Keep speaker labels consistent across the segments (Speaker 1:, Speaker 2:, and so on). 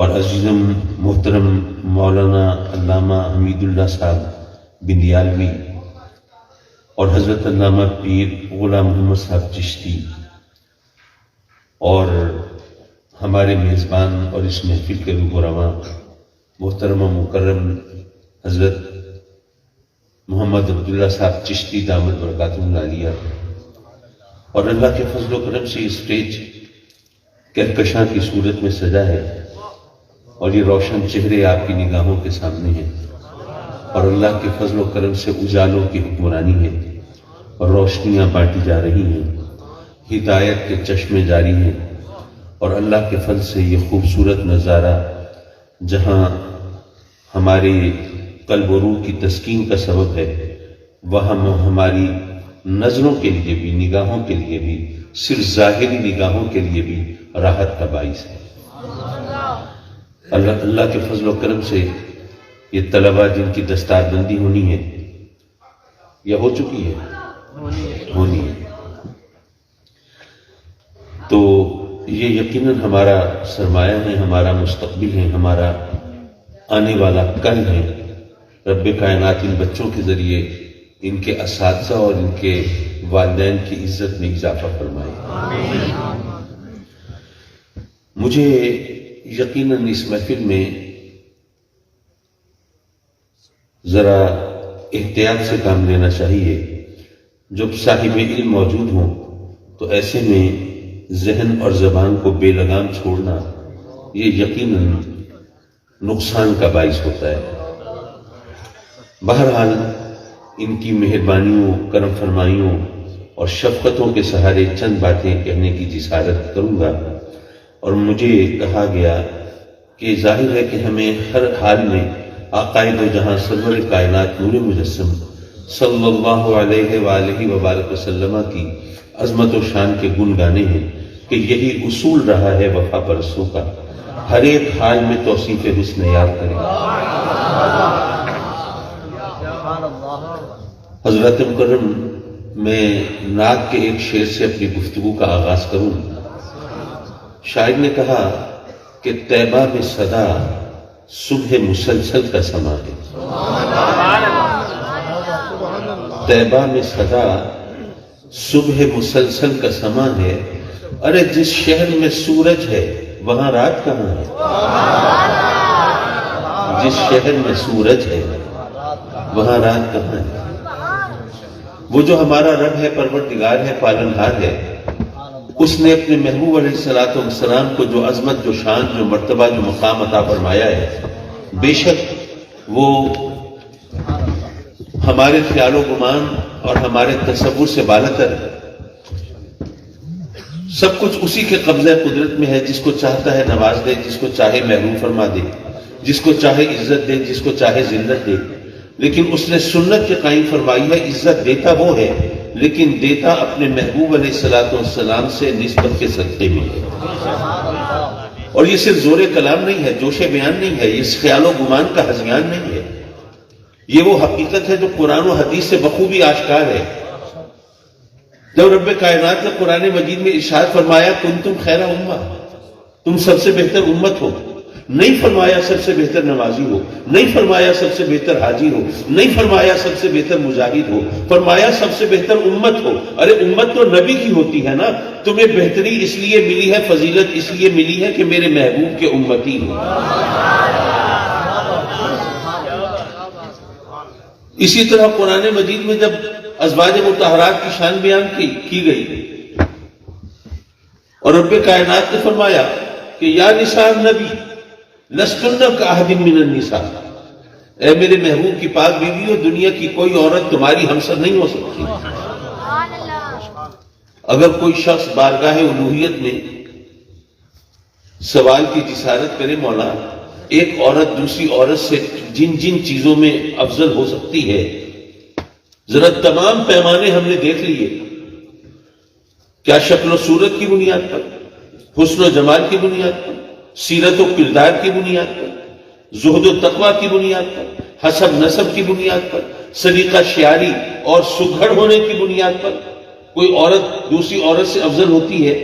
Speaker 1: اور عزیزم محترم مولانا علامہ حمید اللہ صاحب بندیالوی اور حضرت علامہ پیر غلام محمد صاحب چشتی اور ہمارے میزبان اور اس محفل کے روح و رواں محترم و مکرم حضرت محمد عبداللہ صاحب چشتی دامت برکاتہ العالیہ، اور اللہ کے فضل و کرم سے یہ اسٹیج کہکشاں کی صورت میں سجا ہے اور یہ روشن چہرے آپ کی نگاہوں کے سامنے ہیں، اور اللہ کے فضل و کرم سے اجالوں کی حکمرانی ہے اور روشنیاں بانٹی جا رہی ہیں، ہدایت کے چشمے جاری ہیں، اور اللہ کے فضل سے یہ خوبصورت نظارہ جہاں ہمارے قلب و روح کی تسکین کا سبب ہے، وہاں ہماری نظروں کے لیے بھی، نگاہوں کے لیے بھی، صرف ظاہری نگاہوں کے لیے بھی راحت کا باعث ہے۔ اللہ کے فضل و کرم سے یہ طلبہ جن کی دستار بندی ہونی ہے یا ہو چکی ہے، ہونی ہے، تو یہ یقیناً ہمارا سرمایہ ہے، ہمارا مستقبل ہے، ہمارا آنے والا کل ہے۔ رب کائنات ان بچوں کے ذریعے ان کے اساتذہ اور ان کے والدین کی عزت میں اضافہ فرمائے۔ مجھے یقیناً اس محفل میں ذرا احتیاط سے کام لینا چاہیے۔ جب صاحب علم موجود ہوں تو ایسے میں ذہن اور زبان کو بے لگام چھوڑنا یہ یقیناً نقصان کا باعث ہوتا ہے۔ بہرحال ان کی مہربانیوں، کرم فرمائیوں اور شفقتوں کے سہارے چند باتیں کہنے کی جسارت کروں گا، اور مجھے کہا گیا کہ ظاہر ہے کہ ہمیں ہر حال میں عقائد و جہاں سرور کائنات نور مجسم صلی اللہ علیہ وآلہ وبارک وسلم کی عظمت و شان کے گن گانے ہیں کہ یہی اصول رہا ہے وفا پرستوں کا، ہر ایک حال میں توصیف حسن یاد کریں۔ حضرت مکرم، میں نعت کے ایک شعر سے اپنی گفتگو کا آغاز کروں۔ شاعر نے کہا کہ طیبہ میں صدا صبح مسلسل کا سما ہے، طیبہ میں صدا صبح مسلسل کا سما ہے، ارے جس شہر میں سورج ہے وہاں رات کہاں ہے، جس شہر میں سورج ہے وہاں رات کہاں ہے۔ وہ جو ہمارا رب ہے، پروردگار ہے، پالنہار ہے، اس نے اپنے محبوب علیہ السلام کو جو عظمت، جو شان، جو مرتبہ، جو مقام عطا فرمایا ہے، بے شک وہ ہمارے خیال و گمان اور ہمارے تصور سے بالاتر ہے۔ سب کچھ اسی کے قبضہ قدرت میں ہے، جس کو چاہتا ہے نواز دے، جس کو چاہے محروم فرما دے، جس کو چاہے عزت دے، جس کو چاہے ذلت دے، لیکن اس نے سنت کے قائم فرمائی ہے، عزت دیتا وہ ہے لیکن دیتا اپنے محبوب علیہ السلام سے نسبت کے صدقے میں ہے۔ اور یہ صرف زور کلام نہیں ہے، جوش بیان نہیں ہے، یہ خیال و گمان کا ہذیان نہیں ہے، یہ وہ حقیقت ہے جو قرآن و حدیث سے بخوبی آشکار ہے۔ جب رب کائنات نے قرآن مجید میں ارشاد فرمایا کنتم خیر امہ، تم سب سے بہتر امت ہو، نہیں فرمایا سب سے بہتر نمازی ہو، نہیں فرمایا سب سے بہتر حاجی ہو، نہیں فرمایا سب سے بہتر مجاہد ہو، فرمایا سب سے بہتر امت ہو۔ ارے امت تو نبی کی ہوتی ہے نا، تمہیں بہتری اس لیے ملی ہے، فضیلت اس لیے ملی ہے کہ میرے محبوب کے امتی ہو۔ اسی طرح قرآن مجید میں جب ازواج مطہرات کی شان بیان کی گئی اور رب کائنات نے فرمایا کہ یا نساء النبی لستن کاحد من النساء، اے میرے محبوب کی پاک بیویوں، دنیا کی کوئی عورت تمہاری ہمسر نہیں ہو سکتی۔ اگر کوئی شخص بارگاہ الوہیت میں سوال کی جسارت کرے، مولا ایک عورت دوسری عورت سے جن جن چیزوں میں افضل ہو سکتی ہے، ذرا تمام پیمانے ہم نے دیکھ لیے، کیا شکل و صورت کی بنیاد پر، حسن و جمال کی بنیاد پر، سیرت و کردار کی بنیاد پر، زہد و تقوی کی بنیاد پر، حسب نسب کی بنیاد پر، سلیقہ شعاری اور سگھڑ ہونے کی بنیاد پر کوئی عورت دوسری عورت سے افضل ہوتی ہے،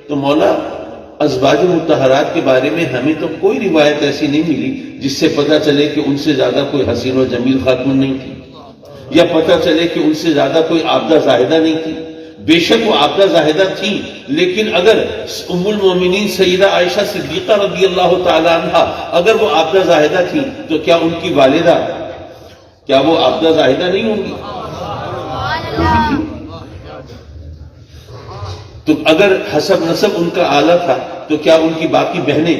Speaker 1: تو مولا ازواج مطہرات کے بارے میں ہمیں تو کوئی روایت ایسی نہیں ملی جس سے پتہ چلے کہ ان سے زیادہ کوئی حسین و جمیل خاتون نہیں تھی، یا پتہ چلے کہ ان سے زیادہ کوئی عابدہ زاہدہ نہیں تھی۔ بے شک وہ عابدہ زاہدہ تھی، لیکن اگر ام المومنین سیدہ عائشہ صدیقہ رضی اللہ تعالی عنہ اگر وہ عابدہ زاہدہ تھی تو کیا ان کی والدہ کیا وہ عابدہ زاہدہ نہیں ہوں گی؟ تو اگر حسب نسب ان کا اعلیٰ تھا تو کیا ان کی باقی بہنیں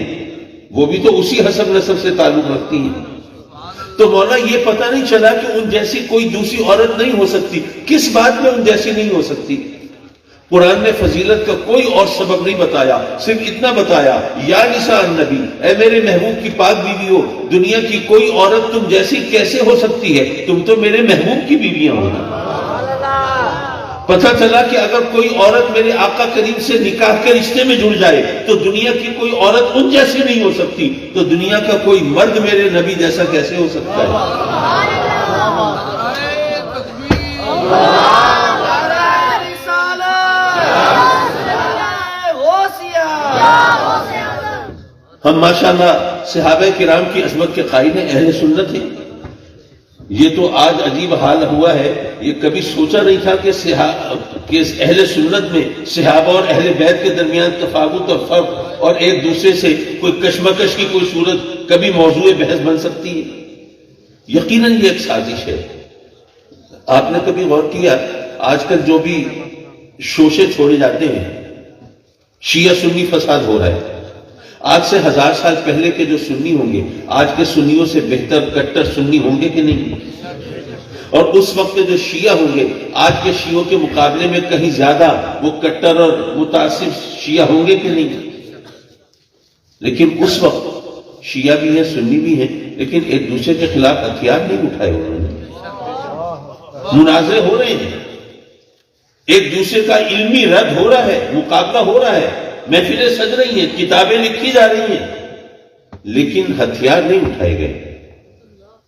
Speaker 1: وہ بھی تو اسی حسب نسب سے تعلق رکھتی ہیں؟ تو مولا یہ پتہ نہیں چلا کہ ان جیسی کوئی دوسری عورت نہیں ہو سکتی۔ کس بات میں ان جیسی نہیں ہو سکتی؟ قرآن نے فضیلت کا کوئی اور سبب نہیں بتایا، صرف اتنا بتایا یا نساء النبی، اے میرے محبوب کی پاک بیویوں، دنیا کی کوئی عورت تم جیسی کیسے ہو سکتی ہے؟ تم تو میرے محبوب کی بیویاں ہو۔ پتہ چلا کہ اگر کوئی عورت میرے آقا کریم سے نکاح کے رشتے میں جڑ جائے تو دنیا کی کوئی عورت ان جیسی نہیں ہو سکتی، تو دنیا کا کوئی مرد میرے نبی جیسا کیسے ہو سکتا ہے؟ ہم ماشاءاللہ صحابہ کرام کی عظمت کے قائل ہیں، اہل سنت ہیں۔ یہ تو آج عجیب حال ہوا ہے، یہ کبھی سوچا نہیں تھا کہ اہل سنت میں صحابہ اور اہل بیت کے درمیان تفاوت اور فرق اور ایک دوسرے سے کوئی کشمکش کی کوئی صورت کبھی موضوع بحث بن سکتی ہے۔ یقیناً یہ ایک سازش ہے۔ آپ نے کبھی غور کیا آج کل جو بھی شوشے چھوڑے جاتے ہیں، شیعہ سنی فساد ہو رہا ہے۔ آج سے 1000 سال پہلے کے جو سنی ہوں گے آج کے سنیوں سے بہتر کٹر سنی ہوں گے کہ نہیں؟ اور اس وقت جو شیعہ ہوں گے آج کے شیعوں کے مقابلے میں کہیں زیادہ وہ کٹر اور متعصب شیعہ ہوں گے کہ نہیں؟ لیکن اس وقت شیعہ بھی ہیں، سنی بھی ہیں، لیکن ایک دوسرے کے خلاف ہتھیار نہیں اٹھائے انہوں نے۔ مناظرے ہو رہے ہیں، ایک دوسرے کا علمی رد ہو رہا ہے، مقابلہ ہو رہا ہے، محفلیں سج رہی ہیں، کتابیں لکھی جا رہی ہیں، لیکن ہتھیار نہیں اٹھائے گئے۔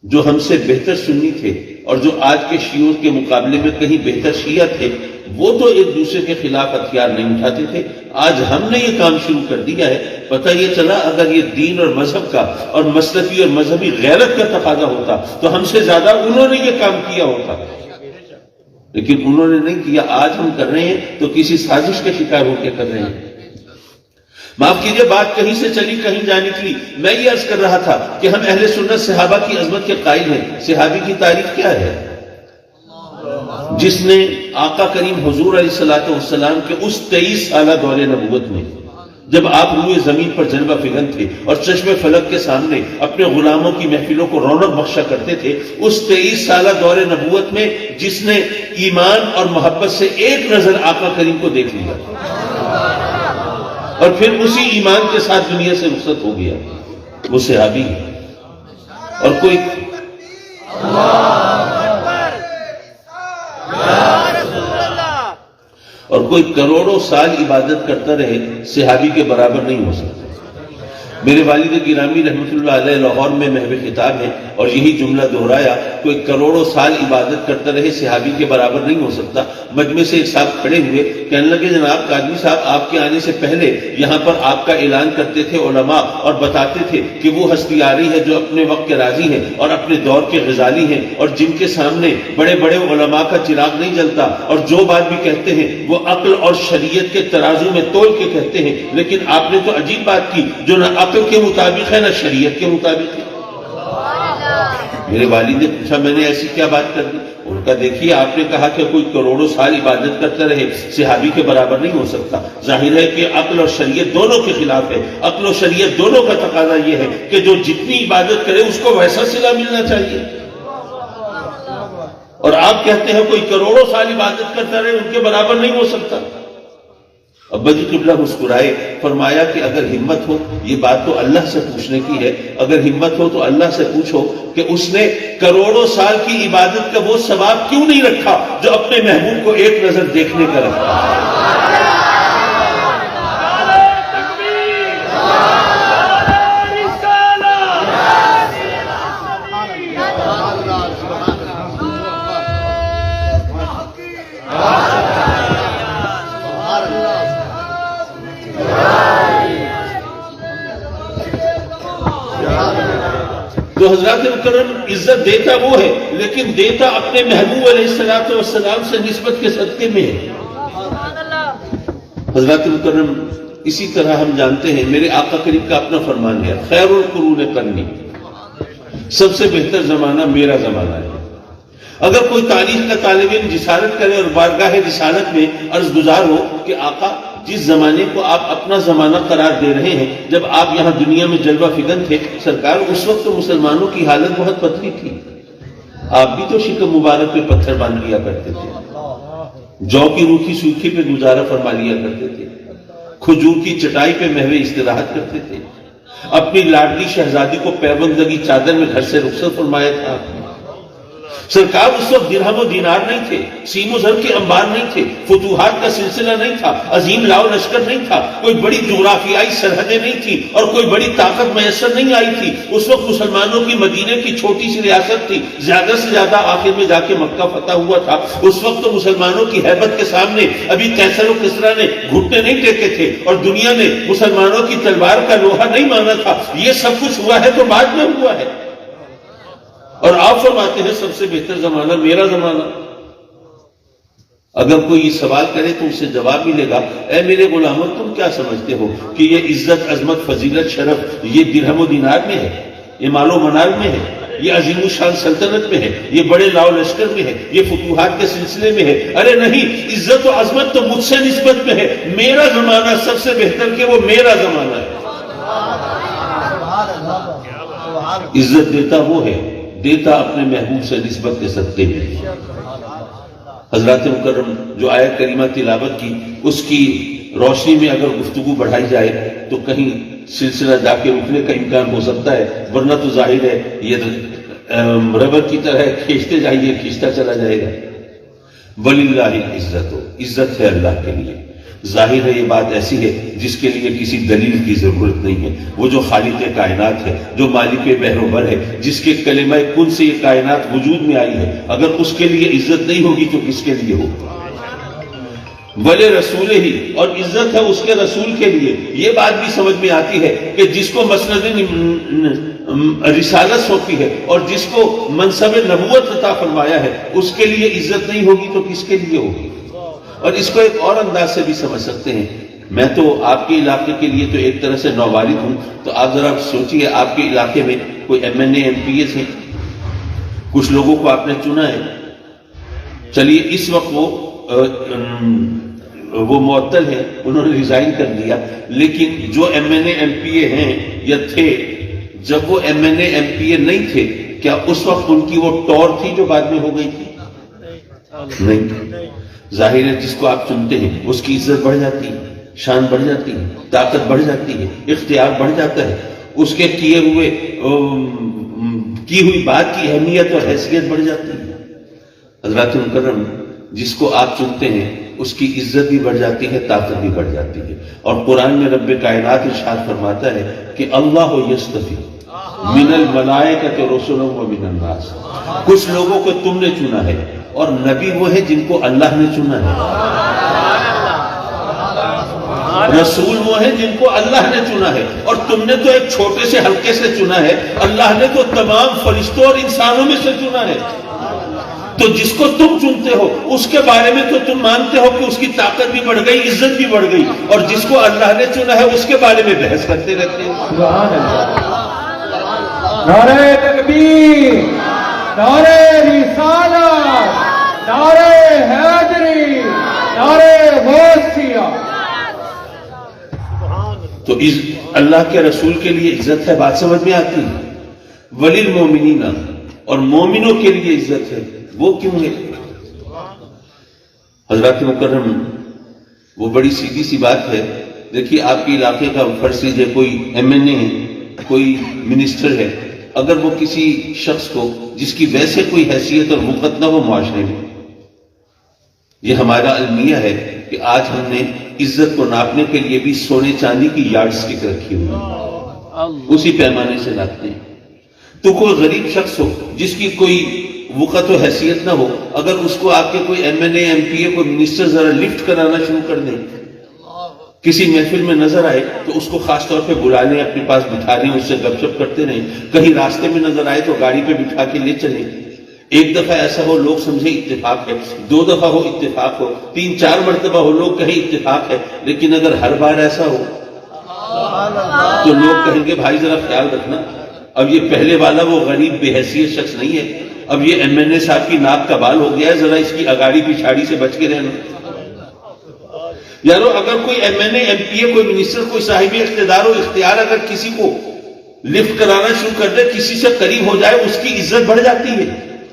Speaker 1: جو ہم سے بہتر سنی تھے اور جو آج کے شیعوں کے مقابلے میں کہیں بہتر شیعہ تھے، وہ تو ایک دوسرے کے خلاف ہتھیار نہیں اٹھاتے تھے۔ آج ہم نے یہ کام شروع کر دیا ہے۔ پتہ یہ چلا اگر یہ دین اور مذہب کا اور مسلکی اور مذہبی غیرت کا تقاضا ہوتا تو ہم سے زیادہ انہوں نے یہ کام کیا ہوتا، لیکن انہوں نے نہیں کیا۔ آج ہم کر رہے ہیں تو کسی سازش کے شکار ہو کے کر رہے ہیں۔ معاف کیجئے، بات کہیں سے چلی کہیں جا نکلی۔ میں یہ عرض کر رہا تھا کہ ہم اہل سنت صحابہ کی عظمت کے قائل ہیں۔ صحابی کی تعریف کیا ہے؟ جس نے آقا کریم حضور علیہ الصلوۃ والسلام کے اس 23 سالہ دور نبوت میں جب آپ روئے زمین پر جلوہ فگن تھے اور چشم فلک کے سامنے اپنے غلاموں کی محفلوں کو رونق بخشا کرتے تھے، اس 23 سالہ دور نبوت میں جس نے ایمان اور محبت سے ایک نظر آقا کریم کو دیکھ لیا اور پھر اسی ایمان کے ساتھ دنیا سے رخصت ہو گیا، وہ صحابی ہے۔ اور کوئی کروڑوں سال عبادت کرتا رہے، صحابی کے برابر نہیں ہو سکتا۔ میرے والد گرامی رحمۃ اللہ علیہ لاہور میں محو خطاب ہے اور یہی جملہ دہرایا، کوئی کروڑوں سال عبادت کرتا رہے صحابی کے برابر نہیں ہو سکتا۔ مجمع سے ایک صاحب کھڑے ہوئے، کہنے لگے جناب قادری صاحب، آپ کے آنے سے پہلے یہاں پر آپ کا اعلان کرتے تھے علماء اور بتاتے تھے کہ وہ ہستی آ رہی ہے جو اپنے وقت کے راضی ہیں اور اپنے دور کے غزالی ہیں اور جن کے سامنے بڑے بڑے علماء کا چراغ نہیں جلتا، اور جو بات بھی کہتے ہیں وہ عقل اور شریعت کے ترازو میں تول کے کہتے ہیں۔ لیکن آپ نے تو عجیب بات کی، جو نہ عقل کے مطابق ہے نہ شریعت کے مطابق ہے۔ میرے والد نے پوچھا میں نے ایسی کیا بات کر دی؟ ان کا دیکھیے آپ نے کہا کہ کوئی کروڑوں سال عبادت کرتا رہے صحابی کے برابر نہیں ہو سکتا۔ ظاہر ہے کہ عقل اور شریعت دونوں کے خلاف ہے۔ عقل و شریعت دونوں کا تقاضا یہ ہے کہ جو جتنی عبادت کرے اس کو ویسا صلہ ملنا چاہیے، اور آپ کہتے ہیں کوئی کروڑوں سال عبادت کرتا رہے ان کے برابر نہیں ہو سکتا۔ ابا جی قبلہ مسکرائے، فرمایا کہ اگر ہمت ہو، یہ بات تو اللہ سے پوچھنے کی ہے، اگر ہمت ہو تو اللہ سے پوچھو کہ اس نے کروڑوں سال کی عبادت کا وہ ثواب کیوں نہیں رکھا جو اپنے محبوب کو ایک نظر دیکھنے کا رکھا۔ تو حضرات مکرم عزت دیتا وہ ہے، لیکن دیتا اپنے محبوب علیہ الصلوۃ والسلام سے نسبت کے صدقے میں ہے۔ حضرات مکرم اسی طرح ہم جانتے ہیں میرے آقا کریم کا اپنا فرمان ہے، خیر القرون قرنی، سب سے بہتر زمانہ میرا زمانہ ہے۔ اگر کوئی تاریخ کا طالب علم جسارت کرے اور بارگاہ رسالت میں عرض گزار ہو کہ آقا جس زمانے کو آپ اپنا زمانہ قرار دے رہے ہیں، جب آپ یہاں دنیا میں جلوہ فکن تھے سرکار، اس وقت تو مسلمانوں کی حالت بہت پتلی تھی، آپ بھی تو شکم مبارک پہ پتھر باندھ لیا کرتے تھے، جو کی روکھی سوکھی پہ گزارا فرما لیا کرتے تھے، کھجور کی چٹائی پہ محو استراحت کرتے تھے، اپنی لاڈلی شہزادی کو پیبند لگی چادر میں گھر سے رخصت فرمایا تھا آپ نے۔ سرکار اس وقت درہم و دینار نہیں تھے، سیم و زر کے انبار نہیں تھے، فتوحات کا سلسلہ نہیں تھا، عظیم لاؤ لشکر نہیں تھا، کوئی بڑی جغرافیائی سرحدیں نہیں تھی اور کوئی بڑی طاقت میسر نہیں آئی تھی۔ اس وقت مسلمانوں کی مدینے کی چھوٹی سی ریاست تھی، زیادہ سے زیادہ آخر میں جا کے مکہ فتح ہوا تھا۔ اس وقت تو مسلمانوں کی ہیبت کے سامنے ابھی قیصر و کسریٰ نے گھٹنے نہیں ٹیکے تھے اور دنیا نے مسلمانوں کی تلوار کا لوہا نہیں مانا تھا۔ یہ سب کچھ ہوا ہے تو بعد میں ہوا ہے، اور آپ فرماتے ہیں سب سے بہتر زمانہ میرا زمانہ۔ اگر کوئی یہ سوال کرے تو اسے جواب ملے گا، اے میرے غلاموں تم کیا سمجھتے ہو کہ یہ عزت عظمت فضیلت شرف یہ درہم و دینار میں ہے، یہ مال و منال میں ہے، یہ عظیم الشان سلطنت میں ہے، یہ بڑے لاؤ لشکر میں ہے، یہ فتوحات کے سلسلے میں ہے؟ ارے نہیں، عزت و عظمت تو مجھ سے نسبت میں ہے، میرا زمانہ سب سے بہتر کہ وہ میرا زمانہ ہے۔ عزت دیتا وہ ہے، دیتا اپنے محبوب سے نسبت کے صدقے میں۔ حضرات مکرم جو آیت کریمہ تلاوت کی، اس کی روشنی میں اگر گفتگو بڑھائی جائے تو کہیں سلسلہ جا کے رکنے کا امکان ہو سکتا ہے، ورنہ تو ظاہر ہے یہ ربر کی طرح کھینچتے جائیے کھینچتا چلا جائے گا۔ وَلِلَّهِ الْعِزَّةُ، عزت ہے اللہ کے لیے۔ ظاہر ہے یہ بات ایسی ہے جس کے لیے کسی دلیل کی ضرورت نہیں ہے، وہ جو خالق کائنات ہے، جو مالک بحر و بر ہے، جس کے کلمہ کن سے یہ کائنات وجود میں آئی ہے، اگر اس کے لیے عزت نہیں ہوگی تو کس کے لیے ہوگی؟ ولی رسول ہی، اور عزت ہے اس کے رسول کے لیے۔ یہ بات بھی سمجھ میں آتی ہے کہ جس کو مسند رسالت سونپی ہے اور جس کو منصب نبوت عطا فرمایا ہے، اس کے لیے عزت نہیں ہوگی تو کس کے لیے ہوگی؟ اور اس کو ایک اور انداز سے بھی سمجھ سکتے ہیں۔ میں تو آپ کے علاقے کے لیے تو ایک طرح سے نووارد ہوں، تو آپ ذرا سوچئے آپ کے علاقے میں کوئی M N A M P S ہیں، کچھ لوگوں کو آپ نے چنا ہے، چلیے اس وقت وہ معطل ہیں، انہوں نے ریزائن کر دیا، لیکن جو M N A M P A ہیں یا تھے، جب وہ M N A M P A نہیں تھے، کیا اس وقت ان کی وہ ٹور تھی جو بعد میں ہو گئی تھی؟ نہیں۔ ظاہر ہے جس کو آپ چنتے ہیں اس کی عزت بڑھ جاتی ہے، شان بڑھ جاتی ہے، طاقت بڑھ جاتی ہے، اختیار بڑھ جاتا ہے، اس کے کی ہوئی بات کی اہمیت اور حیثیت بڑھ جاتی ہے۔ حضرات مکرم جس کو آپ چنتے ہیں اس کی عزت بھی بڑھ جاتی ہے، طاقت بھی بڑھ جاتی ہے۔ اور قرآن میں رب کائنات ارشاد فرماتا ہے کہ اللہ یصطفی من الملائکۃ رسلا ومن الناس، کچھ لوگوں کو تم نے چنا ہے اور نبی وہ ہے جن کو اللہ نے چنا ہے، رسول وہ ہے جن کو اللہ نے چنا ہے، اور تم نے تو ایک چھوٹے سے حلقے سے چنا ہے، اللہ نے تو تمام فرشتوں اور انسانوں میں سے چنا ہے۔ تو جس کو تم چنتے ہو اس کے بارے میں تو تم مانتے ہو کہ اس کی طاقت بھی بڑھ گئی، عزت بھی بڑھ گئی، اور جس کو اللہ نے چنا ہے اس کے بارے میں بحث کرتے رہتے ہیں۔
Speaker 2: سبحان اللہ۔ نعرہ تکبیر، نعرہ رسالت، نعرہ حیدری، نعرہ غوثیہ۔
Speaker 1: تو اللہ کے رسول کے لیے عزت ہے، بات سمجھ میں آتی ہے۔ وللمؤمنین، اور مومنوں کے لیے عزت ہے، وہ کیوں ہے؟ حضرات مکرم وہ بڑی سیدھی سی بات ہے۔ دیکھیے آپ کے علاقے کا فرض کیجیے کوئی ایم این اے ہے، کوئی منسٹر ہے، اگر وہ کسی شخص کو جس کی ویسے کوئی حیثیت اور وقت نہ ہو معاشرے میں، یہ ہمارا المیہ ہے کہ آج ہم نے عزت کو ناپنے کے لیے بھی سونے چاندی کی یارڈ سٹک رکھی ہوئی، اسی پیمانے سے ناپتے ہیں۔ تو کوئی غریب شخص ہو جس کی کوئی وقت و حیثیت نہ ہو، اگر اس کو آپ کے کوئی M N A M P A کوئی منسٹر ذرا لفٹ کرانا شروع کر دیں، کسی محفل میں نظر آئے تو اس کو خاص طور پہ بلا لیں، اپنے پاس بٹھا لیں، اس سے گپ شپ کرتے رہیں۔ کہیں راستے میں نظر آئے تو گاڑی پہ بٹھا کے لے چلیں۔ ایک دفعہ ایسا ہو لوگ سمجھے اتفاق ہے، 2 دفعہ ہو اتفاق ہو، 3-4 مرتبہ ہو لوگ کہیں اتفاق ہے، لیکن اگر ہر بار ایسا ہو تو لوگ کہیں گے بھائی ذرا خیال رکھنا، اب یہ پہلے والا وہ غریب بے حیثیت شخص نہیں ہے، اب یہ MNA صاحب کی ناک کا بال ہو گیا ہے، ذرا اس کی اگاڑی پچھاڑی سے بچ کے رہنا۔ یارو اگر کوئی MNA MPA کوئی منسٹر کوئی صاحب اقتدار و اختیار اگر کسی کو لفٹ کرانا شروع کر دے، کسی سے قریب ہو جائے، اس کی عزت بڑھ جاتی ہے،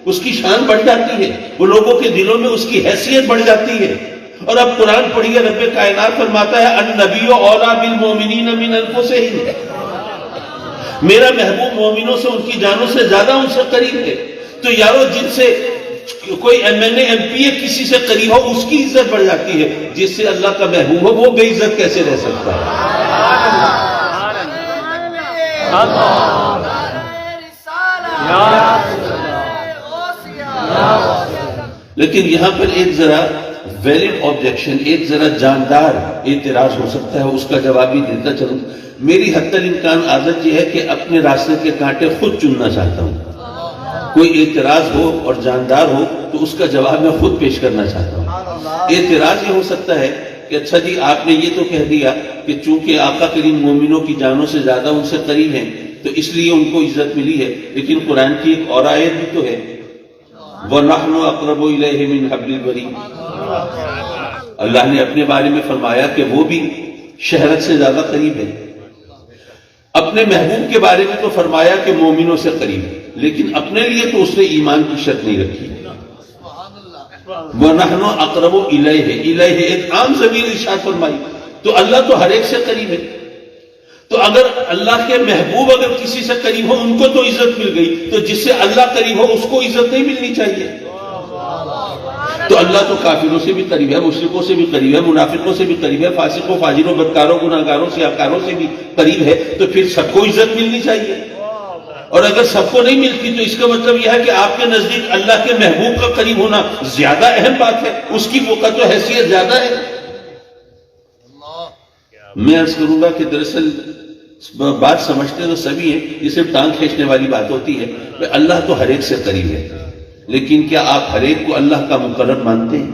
Speaker 1: اس کی شان بڑھ جاتی ہے، وہ لوگوں کے دلوں میں اس کی حیثیت بڑھ جاتی ہے۔ اور اب قرآن پڑھیے، رب کائنات فرماتا ہے النبی اولیٰ بالمؤمنین من انفسہم، میرا محبوب مومنوں سے ان کی جانوں سے زیادہ ان سے قریب ہے۔ تو یارو جن سے کوئی MNA MPA کسی سے قریب ہو اس کی عزت بڑھ جاتی ہے، جس سے اللہ کا محبوب ہو وہ بے عزت کیسے رہ سکتا ہے؟ لیکن یہاں پر ایک ذرا ویلڈ آبجیکشن، ایک ذرا جاندار اعتراض ہو سکتا ہے، اس کا جواب بھی دیتا چلوں۔ میری حتی الامکان عادت یہ ہے کہ اپنے راستے کے کانٹے خود چننا چاہتا ہوں۔ کوئی اعتراض ہو اور جاندار ہو تو اس کا جواب میں خود پیش کرنا چاہتا ہوں۔ اعتراض یہ ہو سکتا ہے کہ اچھا جی آپ نے یہ تو کہہ دیا کہ چونکہ آقا کریم مومنوں کی جانوں سے زیادہ ان سے قریب ہیں تو اس لیے ان کو عزت ملی ہے، لیکن قرآن کی ایک اور آیت بھی تو ہے وَنَحْنُ أَقْرَبُ إِلَيْهِ مِنْ حَبْلِ الْوَرِيدِ، اللہ نے اپنے بارے میں فرمایا کہ وہ بھی شہرت سے زیادہ قریب ہے۔ اپنے محبوب کے بارے میں تو فرمایا کہ مومنوں سے قریب ہے، لیکن اپنے لیے تو اس نے ایمان کی شرط نہیں رکھی۔ وَنَحْنُ أَقْرَبُ إِلَيْهِ ایک عام ضمیر ارشاد فرمائی، تو اللہ تو ہر ایک سے قریب ہے۔ تو اگر اللہ کے محبوب اگر کسی سے قریب ہو ان کو تو عزت مل گئی، تو جس سے اللہ قریب ہو اس کو عزت نہیں ملنی چاہیے؟ تو اللہ تو کافروں سے بھی قریب ہے، مشرکوں سے بھی قریب ہے، منافقوں سے بھی قریب ہے، فاسقوں فاجروں بدکاروں گناہگاروں سیاہکاروں سے بھی قریب ہے، تو پھر سب کو عزت ملنی چاہیے۔ اور اگر سب کو نہیں ملتی تو اس کا مطلب یہ ہے کہ آپ کے نزدیک اللہ کے محبوب کا قریب ہونا زیادہ اہم بات ہے، اس کی وقت و حیثیت زیادہ ہے۔ میں عرض کروں گا کہ دراصل بات سمجھتے تو سبھی ہیں، یہ صرف ٹانگ کھینچنے والی بات ہوتی ہے کہ اللہ تو ہر ایک سے قریب ہے، لیکن کیا آپ ہر ایک کو اللہ کا مقرب مانتے ہیں؟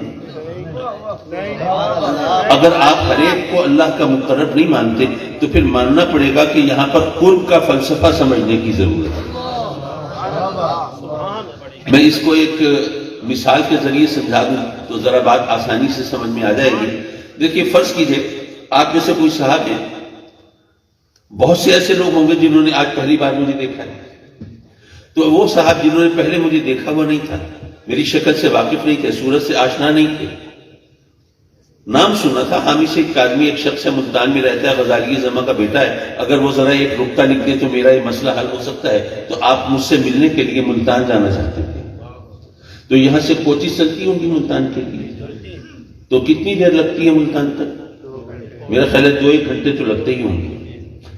Speaker 1: اگر آپ ہر ایک کو اللہ کا مقرب نہیں مانتے تو پھر ماننا پڑے گا کہ یہاں پر قرب کا فلسفہ سمجھنے کی ضرورت ہے۔ میں اس کو ایک مثال کے ذریعے سمجھا دوں تو ذرا بات آسانی سے سمجھ میں آ جائے گی۔ دیکھیے فرض کیجئے آپ میں سے کوئی صاحب ہے، بہت سے ایسے لوگ ہوں گے جنہوں نے آج پہلی بار مجھے دیکھا ہے، تو وہ صاحب جنہوں نے پہلے مجھے دیکھا وہ نہیں تھا، میری شکل سے واقف نہیں تھے، صورت سے آشنا نہیں تھے، نام سنا تھا حامی سے ایک آدمی، ایک شخص ہے ملتان میں رہتا ہے، غزالی زماں کا بیٹا ہے، اگر وہ ذرا ایک نکتہ لکھ دے تو میرا یہ مسئلہ حل ہو سکتا ہے، تو آپ مجھ سے ملنے کے لیے ملتان جانا چاہتے تھے۔ تو یہاں سے کوچز چلتی ہوں گی ملتان کے لیے، تو کتنی دیر لگتی ہے ملتان تک؟ میرا خیال ہے 2-1 گھنٹے تو لگتے ہی ہوں گے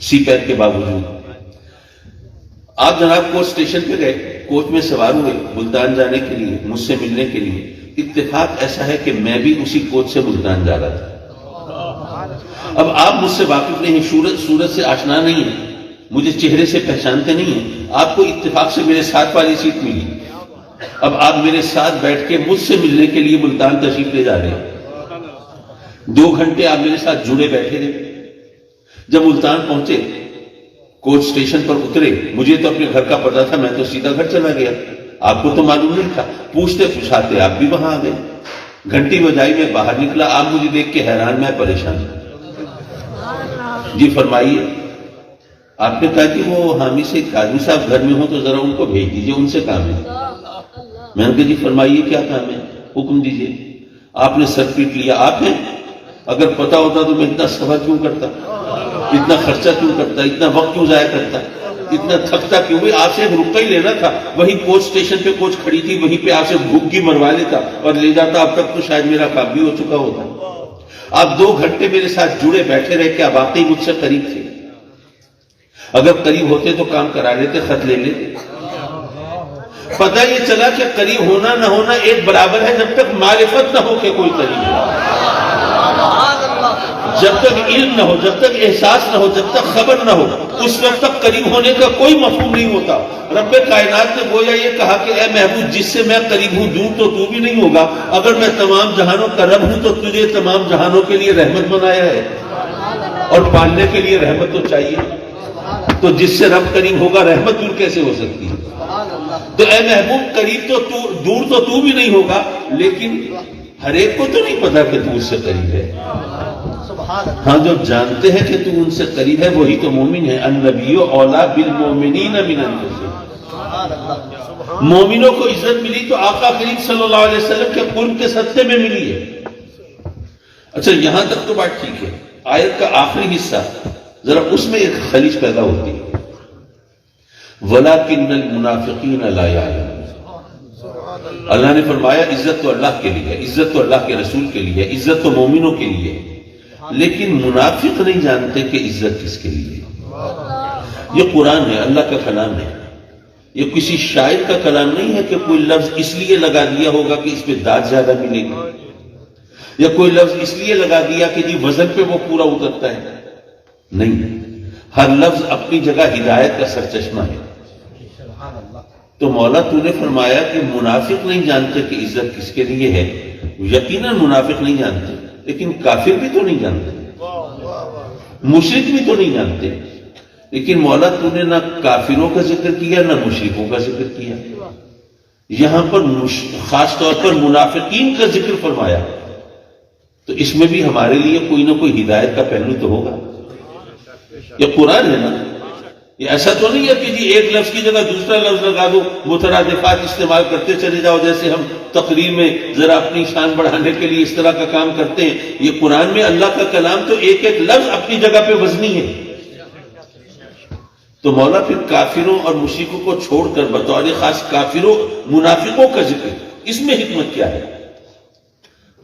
Speaker 1: سی پیک کے باوجود۔ آپ جناب کوچ اسٹیشن پہ گئے، کوچ میں سوار ہوئے ملتان جانے کے لیے، مجھ سے ملنے کے لیے۔ اتفاق ایسا ہے کہ میں بھی اسی کوچ سے ملتان جا رہا تھا۔ اب آپ مجھ سے واقف نہیں ہیں، صورت سے آشنا نہیں ہیں، مجھے چہرے سے پہچانتے نہیں ہیں، آپ کو اتفاق سے میرے ساتھ والی سیٹ ملی، اب آپ میرے ساتھ بیٹھ کے مجھ سے ملنے کے لیے ملتان تشریف لے جا رہے ہیں۔ 2 گھنٹے آپ میرے ساتھ جڑے بیٹھے رہے۔ جب ملتان پہنچے، کوچ اسٹیشن پر اترے، مجھے تو اپنے گھر کا پتہ تھا، میں تو سیدھا گھر چلا گیا، آپ کو تو معلوم نہیں تھا، پوچھتے پوچھاتے آپ بھی وہاں آ گئے، گھنٹی بجائی میں باہر نکلا، آپ مجھے دیکھ کے حیران، میں پریشان۔ جی فرمائیے۔ آپ نے کہا کہ وہ حامی سے قاضی صاحب گھر میں ہوں تو ذرا ان کو بھیج دیجئے، ان سے کام ہے۔ میں نے کہا جی فرمائیے کیا کام ہے، حکم دیجئے۔ آپ نے سر پیٹ لیا، آپ ہیں، اگر پتا ہوتا تو میں اتنا سفر کیوں کرتا، اتنا خرچہ کیوں کرتا، اتنا وقت کیوں ضائع کرتا، اتنا تھکتا کیوں؟ آپ سے ایک رکا ہی لینا تھا، وہی کوچ اسٹیشن پہ کوچ کھڑی تھی، وہیں پہ آپ سے بھوک کی مروا لیتا اور لے جاتا، اب تک تو شاید میرا کام بھی ہو چکا ہوتا۔ آپ 2 گھنٹے میرے ساتھ جڑے بیٹھے رہے، کیا واقعی مجھ سے قریب تھے؟ اگر قریب ہوتے تو کام کرا لیتے، خط لے لیتے۔ پتہ یہ چلا کہ قریب ہونا نہ ہونا ایک برابر ہے جب تک معرفت نہ ہو کہ کوئی قریب ہے۔ جب تک علم نہ ہو، جب تک احساس نہ ہو، جب تک خبر نہ ہو، اس وقت تک قریب ہونے کا کوئی مفہوم نہیں ہوتا۔ رب کائنات نے گویا یہ کہا کہ اے محبوب، جس سے میں قریب ہوں دور تو تو بھی نہیں ہوگا، اگر میں تمام جہانوں کا رب ہوں تو تجھے تمام جہانوں کے لیے رحمت بنایا ہے، اور پالنے کے لیے رحمت تو چاہیے، تو جس سے رب قریب ہوگا رحمت دور کیسے ہو سکتی ہے؟ تو اے محبوب، قریب تو دور تو تو بھی نہیں ہوگا، لیکن ہر ایک کو تو نہیں پتا کہ تو اس سے قریب ہے۔ ہاں، جو جانتے ہیں کہ تو ان سے قریب ہے وہی تو مومن ہے۔ النبی اولیٰ بالمؤمنین من انفسہم، مومنوں کو عزت ملی تو آقا کریم صلی اللہ علیہ وسلم کے قرب کے صدقے میں ملی ہے۔ اچھا، یہاں تک تو بات ٹھیک ہے۔ آیت کا آخری حصہ ذرا اس میں ایک خلیج پیدا ہوتی ہے، وَلَكِنَّ الْمُنَافِقِينَ لَا يَعْلَمُونَ۔ اللہ نے فرمایا عزت تو اللہ کے لیے ہے، عزت تو اللہ کے رسول کے لیے ہے، عزت تو مومنوں کے لیے ہے، لیکن منافق نہیں جانتے کہ عزت کس کے لیے ہے۔ یہ قرآن ہے، اللہ کا کلام ہے، یہ کسی شاعر کا کلام نہیں ہے کہ کوئی لفظ اس لیے لگا دیا ہوگا کہ اس پہ داد زیادہ ملے گی، یا کوئی لفظ اس لیے لگا دیا کہ جی وزن پہ وہ پورا اترتا ہے۔ نہیں، ہر لفظ اپنی جگہ ہدایت کا سرچشمہ ہے۔ تو مولا تو نے فرمایا کہ منافق نہیں جانتے کہ عزت کس کے لیے ہے، یقیناً منافق نہیں جانتے، لیکن کافر بھی تو نہیں جانتے، مشرک بھی تو نہیں جانتے، لیکن مولا تو نے نہ کافروں کا ذکر کیا نہ مشرکوں کا ذکر کیا، یہاں پر خاص طور پر منافقین کا ذکر فرمایا، تو اس میں بھی ہمارے لیے کوئی نہ کوئی ہدایت کا پہلو تو ہوگا۔ یہ قرآن ہے نا، یہ ایسا تو نہیں ہے کہ جی ایک لفظ کی جگہ دوسرا لفظ لگا دو، مترادفات استعمال کرتے چلے جاؤ، جیسے ہم تقریر میں ذرا اپنی شان بڑھانے کے لیے اس طرح کا کام کرتے ہیں۔ یہ قرآن میں اللہ کا کلام تو ایک ایک لفظ اپنی جگہ پہ وزنی ہے۔ تو مولا پھر کافروں اور مشرکوں کو چھوڑ کر بطور خاص کافروں منافقوں کا ذکر، اس میں حکمت کیا ہے؟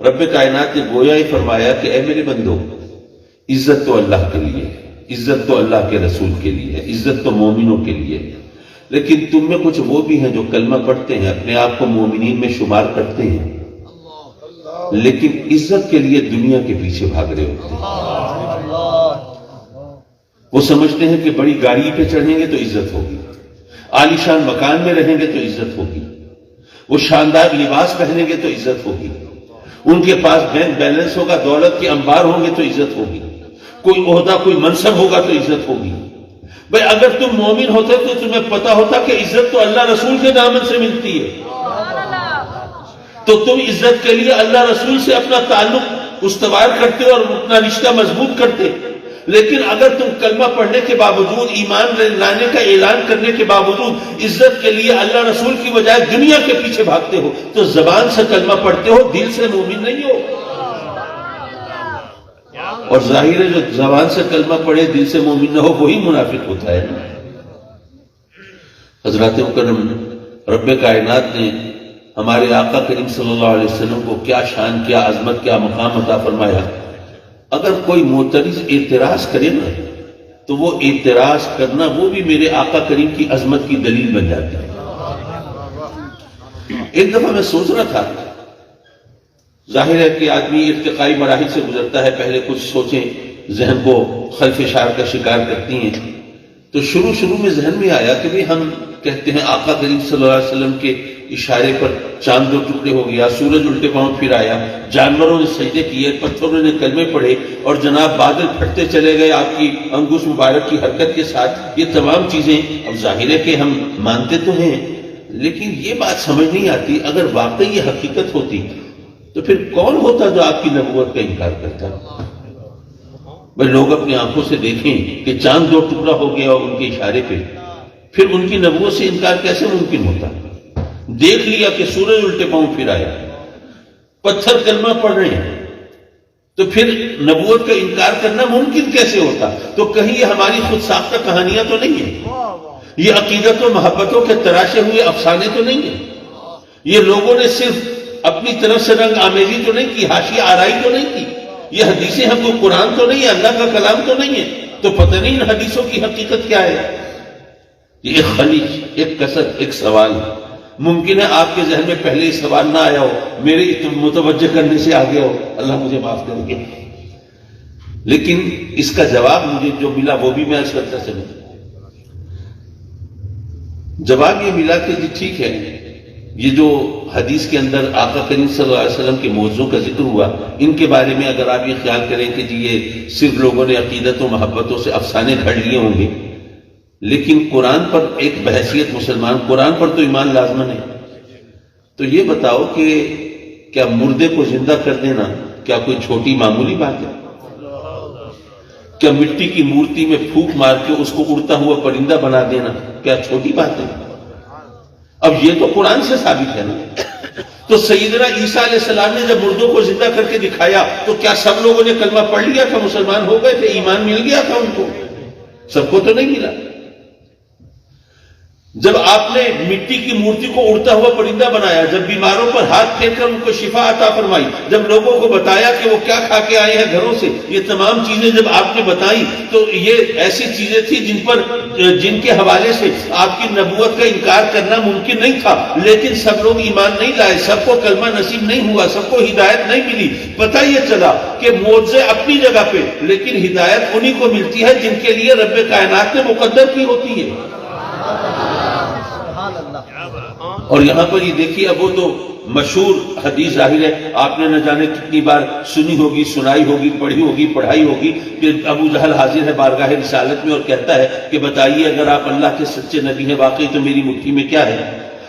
Speaker 1: رب کائنات نے گویا ہی فرمایا کہ اے میرے بندو، عزت تو اللہ کے لیے ہے، عزت تو اللہ کے رسول کے لیے ہے، عزت تو مومنوں کے لیے ہے، لیکن تم میں کچھ وہ بھی ہیں جو کلمہ پڑھتے ہیں، اپنے آپ کو مومنین میں شمار کرتے ہیں، لیکن عزت کے لیے دنیا کے پیچھے بھاگ رہے ہوتے ہیں۔ وہ سمجھتے ہیں کہ بڑی گاڑی پہ چڑھیں گے تو عزت ہوگی، عالیشان مکان میں رہیں گے تو عزت ہوگی، وہ شاندار لباس پہنیں گے تو عزت ہوگی، ان کے پاس بینک بیلنس ہوگا، دولت کے انبار ہوں گے تو عزت ہوگی، کوئی عہدہ کوئی منصب ہوگا تو عزت ہوگی۔ بھئی اگر تم مومن ہوتے تو تمہیں پتا ہوتا کہ عزت تو اللہ رسول کے دامن سے ملتی ہے، تو تم عزت کے لیے اللہ رسول سے اپنا تعلق استوار کرتے اور اپنا رشتہ مضبوط کرتے، لیکن اگر تم کلمہ پڑھنے کے باوجود، ایمان لانے کا اعلان کرنے کے باوجود عزت کے لیے اللہ رسول کی بجائے دنیا کے پیچھے بھاگتے ہو تو زبان سے کلمہ پڑھتے ہو، دل سے مومن نہیں ہو۔ اور ظاہر ہے جو زبان سے کلمہ پڑھے دل سے مومن نہ ہو وہی منافق ہوتا ہے۔ حضرات مکرم، رب کائنات نے ہمارے آقا کریم صلی اللہ علیہ وسلم کو کیا شان، کیا عظمت، کیا مقام عطا فرمایا۔ اگر کوئی معترض اعتراض کرے نا تو وہ اعتراض کرنا وہ بھی میرے آقا کریم کی عظمت کی دلیل بن جاتی ہے۔ ایک دفعہ میں سوچ رہا تھا، ظاہر ہے کہ آدمی ارتقائی مراحل سے گزرتا ہے، پہلے کچھ سوچیں ذہن کو خلف اشار کا شکار کرتی ہیں، تو شروع میں ذہن میں آیا کہ ہم کہتے ہیں آقا کریم صلی اللہ علیہ وسلم کے اشارے پر چاند دو ٹکڑے ہو گیا، سورج الٹے پاؤں پھر آیا، جانوروں نے سجدے کیے، پتھروں نے کلمے پڑھے، اور جناب بادل پھٹتے چلے گئے آپ کی انگوش مبارک کی حرکت کے ساتھ۔ یہ تمام چیزیں اب ظاہر ہے کہ ہم مانتے تو ہیں، لیکن یہ بات سمجھ نہیں آتی اگر واقعی یہ حقیقت ہوتی تو پھر کون ہوتا جو آپ کی نبوت کا انکار کرتا؟ بھائی لوگ اپنی آنکھوں سے دیکھیں کہ چاند دو ٹکڑا ہو گیا ان کے اشارے پہ، پھر ان کی نبوت سے انکار کیسے ممکن ہوتا؟ دیکھ لیا کہ سورج الٹے پاؤں پھر آیا، پتھر کلمہ پڑھ رہے ہیں، تو پھر نبوت کا انکار کرنا ممکن کیسے ہوتا؟ تو کہیں یہ ہماری خود ساختہ کہانیاں تو نہیں ہیں، یہ عقیدت و محبتوں کے تراشے ہوئے افسانے تو نہیں ہیں، یہ لوگوں نے صرف اپنی طرف سے رنگ آمیزی تو نہیں کی، حاشیہ آرائی تو نہیں کی، یہ حدیثیں ہم کو قرآن تو نہیں ہے، اللہ کا کلام تو نہیں ہے، تو پتہ نہیں ان حدیثوں کی حقیقت کیا ہے۔ یہ ایک خلیج، ایک کسر، ایک سوال ہے۔ ممکن ہے آپ کے ذہن میں پہلے ہی سوال نہ آیا ہو، میرے متوجہ کرنے سے آ گیا ہو، اللہ مجھے معاف کر کے، لیکن اس کا جواب مجھے جو ملا وہ بھی میں عرض کرتا چلوں. جواب یہ ملا کہ جی ٹھیک ہے، یہ جو حدیث کے اندر آقا کریم صلی اللہ علیہ وسلم کے معجزوں کا ذکر ہوا، ان کے بارے میں اگر آپ یہ خیال کریں کہ جی یہ صرف لوگوں نے عقیدت و محبتوں سے افسانے گھڑ لیے ہوں گے، لیکن قرآن پر ایک بحیثیت مسلمان قرآن پر تو ایمان لازمن ہے. تو یہ بتاؤ کہ کیا مردے کو زندہ کر دینا کیا کوئی چھوٹی معمولی بات ہے؟ کیا مٹی کی مورتی میں پھونک مار کے اس کو اڑتا ہوا پرندہ بنا دینا کیا چھوٹی بات ہے؟ اب یہ تو قرآن سے ثابت ہے نا. تو سیدنا عیسیٰ علیہ السلام نے جب مردوں کو زندہ کر کے دکھایا تو کیا سب لوگوں نے کلمہ پڑھ لیا تھا، مسلمان ہو گئے تھے، ایمان مل گیا تھا ان کو؟ سب کو تو نہیں ملا. جب آپ نے مٹی کی مورتی کو اڑتا ہوا پرندہ بنایا، جب بیماروں پر ہاتھ پھیر کر ان کو شفا عطا فرمائی، جب لوگوں کو بتایا کہ وہ کیا کھا کے آئے ہیں گھروں سے، یہ تمام چیزیں جب آپ نے بتائی تو یہ ایسی چیزیں تھیں جن کے حوالے سے آپ کی نبوت کا انکار کرنا ممکن نہیں تھا. لیکن سب لوگ ایمان نہیں لائے، سب کو کلمہ نصیب نہیں ہوا، سب کو ہدایت نہیں ملی. پتہ یہ چلا کہ معجزے اپنی جگہ پہ، لیکن ہدایت انہی کو ملتی ہے جن کے لیے رب کائنات نے مقدر کی ہوتی ہے. اور یہاں پر یہ دیکھیے، اب وہ تو مشہور حدیث ظاہر ہے آپ نے نہ جانے کتنی بار سنی ہوگی، سنائی ہوگی، پڑھی ہوگی، پڑھائی ہوگی کہ ابو جہل حاضر ہے بارگاہ رسالت میں اور کہتا ہے کہ بتائیے اگر آپ اللہ کے سچے نبی ہیں واقعی تو میری مٹھی میں کیا ہے؟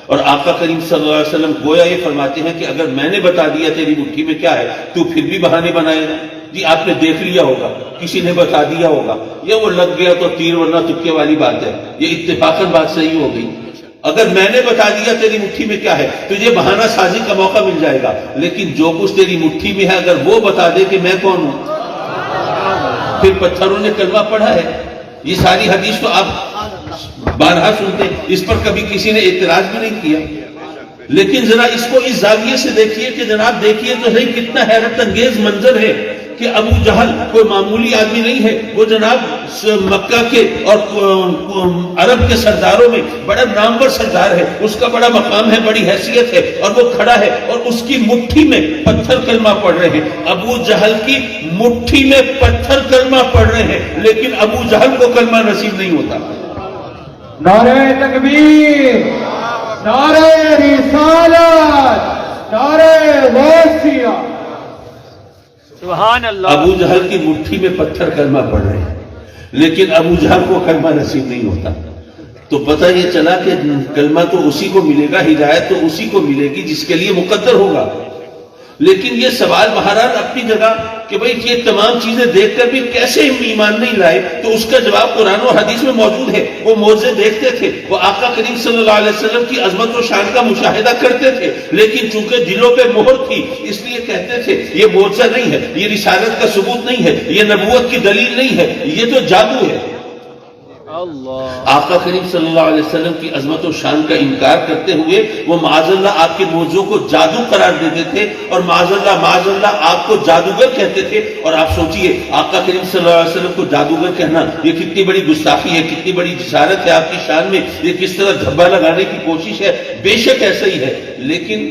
Speaker 1: اور آقا کریم صلی اللہ علیہ وسلم گویا یہ فرماتے ہیں کہ اگر میں نے بتا دیا تیری مٹھی میں کیا ہے تو پھر بھی بہانے بنائے گا. جی آپ نے دیکھ لیا ہوگا، کسی نے بتا دیا ہوگا، یا وہ لگ گیا تو تیر ورنہ تکے والی بات ہے. یہ اتفاقاً بات صحیح ہو گئی. اگر میں نے بتا دیا تیری مٹھی میں کیا ہے تو یہ بہانہ سازی کا موقع مل جائے گا. لیکن جو کچھ تیری مٹھی میں ہے اگر وہ بتا دے کہ میں کون ہوں، پھر پتھروں نے کلمہ پڑھا ہے. یہ ساری حدیث تو آپ بارہا سنتے، اس پر کبھی کسی نے اعتراض بھی نہیں کیا. لیکن ذرا اس کو اس زاویے سے دیکھیے کہ جناب دیکھیے تو صحیح کتنا حیرت انگیز منظر ہے کہ ابو جہل کوئی معمولی آدمی نہیں ہے. وہ جناب مکہ کے اور عرب کے سرداروں میں بڑا نامور سردار ہے، اس کا بڑا مقام ہے، بڑی حیثیت ہے، اور وہ کھڑا ہے اور اس کی مٹھی میں پتھر کلمہ پڑھ رہے ہیں. ابو جہل کی مٹھی میں پتھر کلمہ پڑھ رہے ہیں، لیکن ابو جہل کو کلمہ نصیب نہیں ہوتا.
Speaker 2: نعرہ تکبیر، نعرہ رسالت، نعرہ غوثیہ.
Speaker 3: سبحان اللہ.
Speaker 1: ابو جہل کی مٹھی میں پتھر کلمہ پڑھ رہے ہیں، لیکن ابو جہل کو کلمہ نصیب نہیں ہوتا. تو پتہ یہ چلا کہ کلمہ تو اسی کو ملے گا، ہدایت تو اسی کو ملے گی جس کے لیے مقدر ہوگا. لیکن یہ سوال بہرحال اپنی جگہ کہ بھئی یہ تمام چیزیں دیکھ کر بھی کیسے ایمان نہیں لائے، تو اس کا جواب قرآن و حدیث میں موجود ہے. وہ معجزے دیکھتے تھے، وہ آقا کریم صلی اللہ علیہ وسلم کی عظمت و شان کا مشاہدہ کرتے تھے، لیکن چونکہ دلوں پہ مہر تھی اس لیے کہتے تھے یہ معجزہ نہیں ہے، یہ رسالت کا ثبوت نہیں ہے، یہ نبوت کی دلیل نہیں ہے، یہ تو جادو ہے. آقا کریم صلی اللہ علیہ وسلم کی عظمت و شان کا انکار کرتے ہوئے وہ معاذ اللہ آپ کے معجزوں کو جادو قرار دیتے تھے، اور معاذ اللہ آپ کو جادوگر کہتے تھے. اور آپ سوچئے آقا کریم صلی اللہ علیہ وسلم کو جادوگر کہنا یہ کتنی بڑی گستاخی ہے، کتنی بڑی جسارت ہے آپ کی شان میں، یہ کس طرح دھبا لگانے کی کوشش ہے. بے شک ایسا ہی ہے، لیکن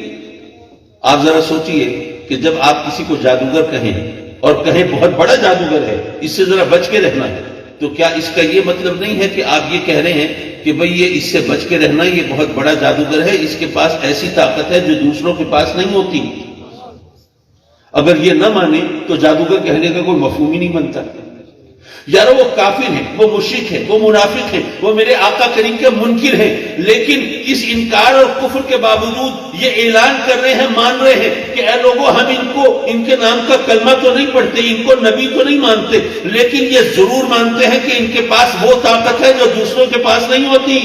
Speaker 1: آپ ذرا سوچئے کہ جب آپ کسی کو جادوگر کہیں اور کہیں بہت بڑا جادوگر ہے، اس سے ذرا بچ کے رہنا ہے، تو کیا اس کا یہ مطلب نہیں ہے کہ آپ یہ کہہ رہے ہیں کہ بھئی یہ اس سے بچ کے رہنا، یہ بہت بڑا جادوگر ہے، اس کے پاس ایسی طاقت ہے جو دوسروں کے پاس نہیں ہوتی. اگر یہ نہ مانے تو جادوگر کہنے کا کوئی مفہوم ہی نہیں بنتا. یارو وہ کافر ہیں، وہ مشرک ہیں، وہ منافق ہیں، وہ میرے آقا کریم کے منکر ہیں، لیکن اس انکار اور کفر کے باوجود یہ اعلان کر رہے ہیں، مان رہے ہیں کہ اے لوگوں ہم ان کے نام کا کلمہ تو نہیں پڑھتے، ان کو نبی تو نہیں مانتے، لیکن یہ ضرور مانتے ہیں کہ ان کے پاس وہ طاقت ہے جو دوسروں کے پاس نہیں ہوتی.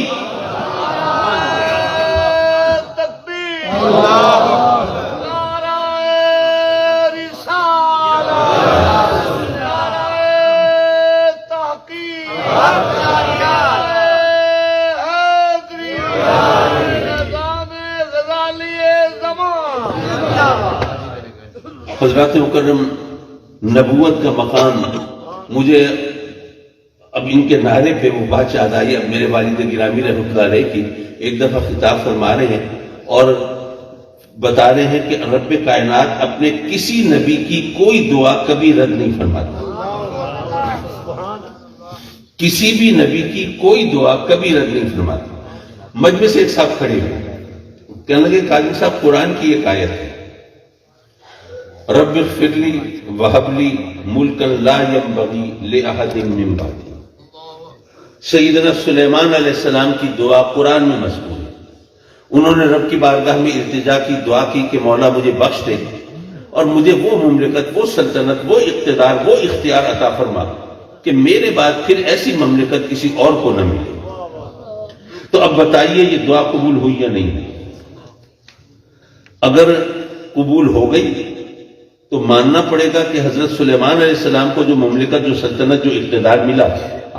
Speaker 1: حضرات مکرم، نبوت کا مقام، مجھے اب ان کے نعرے پہ وہ بات یاد آئی. اب میرے والد گرامی رحمۃ اللہ علیہ کی ایک دفعہ خطاب فرما رہے ہیں اور بتا رہے ہیں کہ رب کائنات اپنے کسی نبی کی کوئی دعا کبھی رد نہیں فرماتا. کسی بھی نبی کی کوئی دعا کبھی رد نہیں فرماتی۔ مجمع سے ایک صاحب کھڑے ہوئے، کہنے لگے قاضی صاحب قرآن کی ایک آیت ہے، رب اغفر لی وہب لی ملکا لا ینبغی لأحد من بعدی۔ سیدنا سلیمان علیہ السلام کی دعا قرآن میں مذکور ہے۔ انہوں نے رب کی بارگاہ میں التجا کی، دعا کی کہ مولا مجھے بخش دے اور مجھے وہ مملکت، وہ سلطنت، وہ اقتدار، وہ اختیار عطا فرما کہ میرے بعد پھر ایسی مملکت کسی اور کو نہ ملے۔ تو اب بتائیے یہ دعا قبول ہوئی یا نہیں ہوئی؟ اگر قبول ہو گئی تو ماننا پڑے گا کہ حضرت سلیمان علیہ السلام کو جو مملکت، جو سلطنت، جو اقتدار ملا،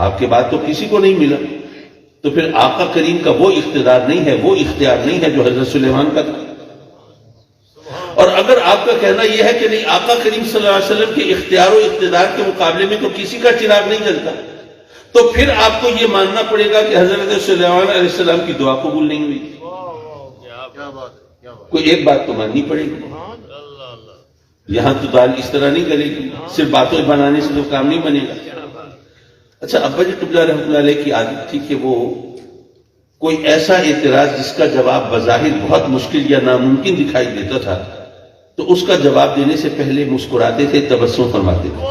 Speaker 1: آپ کے بعد تو کسی کو نہیں ملا، تو پھر آقا کریم کا وہ اقتدار نہیں ہے، وہ اختیار نہیں ہے جو حضرت سلیمان کا تھا۔ اور اگر آپ کا کہنا یہ ہے کہ نہیں، آقا کریم صلی اللہ علیہ وسلم کے اختیار و اقتدار کے مقابلے میں تو کسی کا چراغ نہیں جلتا، تو پھر آپ کو یہ ماننا پڑے گا کہ حضرت سلیمان علیہ السلام کی دعا قبول نہیں ہوئی۔ کوئی ایک بات تو ماننی پڑے گی، یہاں تو دال اس طرح نہیں کرے گی، صرف باتیں بنانے سے تو کام نہیں بنے گا۔ اچھا، ابا جی قبلہ رحمۃ اللہ علیہ کی عادت تھی کہ وہ کوئی ایسا اعتراض جس کا جواب بظاہر بہت مشکل یا ناممکن دکھائی دیتا تھا تو اس کا جواب دینے سے پہلے مسکراتے تھے، تبسم فرماتے تھے۔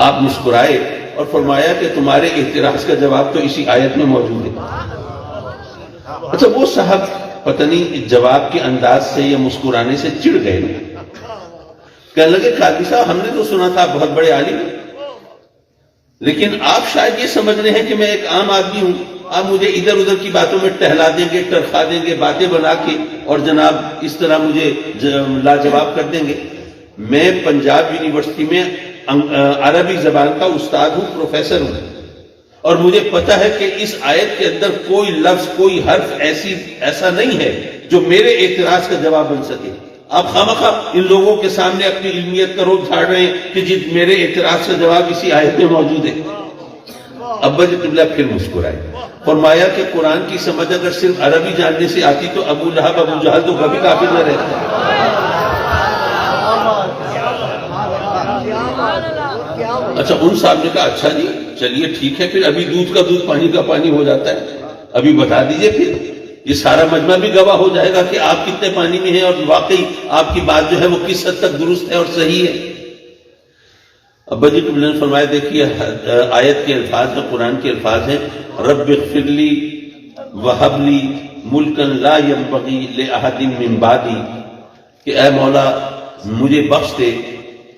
Speaker 1: آپ مسکرائے اور فرمایا کہ تمہارے اعتراض کا جواب تو اسی آیت میں موجود ہے۔ اچھا، وہ صاحب پتہ نہیں جواب کے انداز سے یا مسکرانے سے چڑ گئے، کہنے لگے قاضی صاحب ہم نے تو سنا تھا آپ بہت بڑے عالم ہیں، لیکن آپ شاید یہ سمجھ رہے ہیں کہ میں ایک عام آدمی ہوں، آپ مجھے ادھر ادھر کی باتوں میں ٹہلا دیں گے، ٹرخا دیں گے، باتیں بنا کے، اور جناب اس طرح مجھے لاجواب کر دیں گے۔ میں پنجاب یونیورسٹی میں عربی زبان کا استاد ہوں، پروفیسر ہوں، اور مجھے پتا ہے کہ اس آیت کے اندر کوئی لفظ، کوئی حرف ایسا نہیں ہے جو میرے اعتراض کا جواب بن سکے۔ آپ خامخواہ ان لوگوں کے سامنے اپنی علمیت کا روپ جھاڑ رہے ہیں کہ جی میرے اعتراض کا جواب اسی آیت میں موجود ہے۔ ابا جی قبلہ پھر مسکرائے، فرمایا کہ قرآن کی سمجھ اگر صرف عربی جاننے سے آتی تو ابو لہب، ابو جہل تو کبھی کافر نہ رہتے۔ اچھا، ان صاحب نے کہا اچھا جی چلیے ٹھیک ہے، پھر ابھی دودھ کا دودھ پانی کا پانی ہو جاتا ہے، ابھی بتا دیجئے، پھر یہ سارا مجمع بھی گواہ ہو جائے گا کہ آپ کتنے پانی میں ہیں اور واقعی آپ کی بات جو ہے وہ کس حد تک درست ہے اور صحیح ہے۔ ابا جی قبلہ نے فرمایا دیکھیے آیت کے الفاظ میں قرآن کے الفاظ ہیں، رب اغفر لی وہب لی ملکا لا ینبغی لأحد من بعدی، کہ اے مولا مجھے بخش دے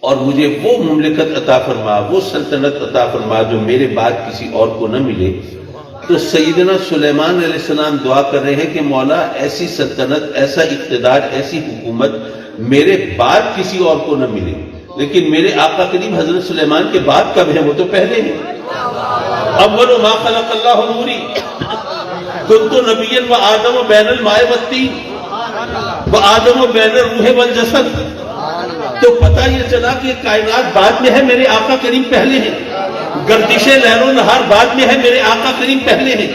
Speaker 1: اور مجھے وہ مملکت عطا فرما، وہ سلطنت عطا فرما جو میرے بعد کسی اور کو نہ ملے۔ تو سیدنا سلیمان علیہ السلام دعا کر رہے ہیں کہ مولا ایسی سلطنت، ایسا اقتدار، ایسی حکومت میرے بعد کسی اور کو نہ ملے، لیکن میرے آقا کریم حضرت سلیمان کے بعد کب ہیں؟ وہ تو پہلے ہیں۔ اول ما خلق اللہ نوری کنت نبیا وآدم بین الماء والطین وآدم بین الروح والجسد۔ تو پتہ یہ چلا کہ کائنات بعد میں ہے، میرے آقا کریم پہلے ہیں، گردش لیل و نہار بعد میں ہے، میرے آقا کریم پہلے ہیں،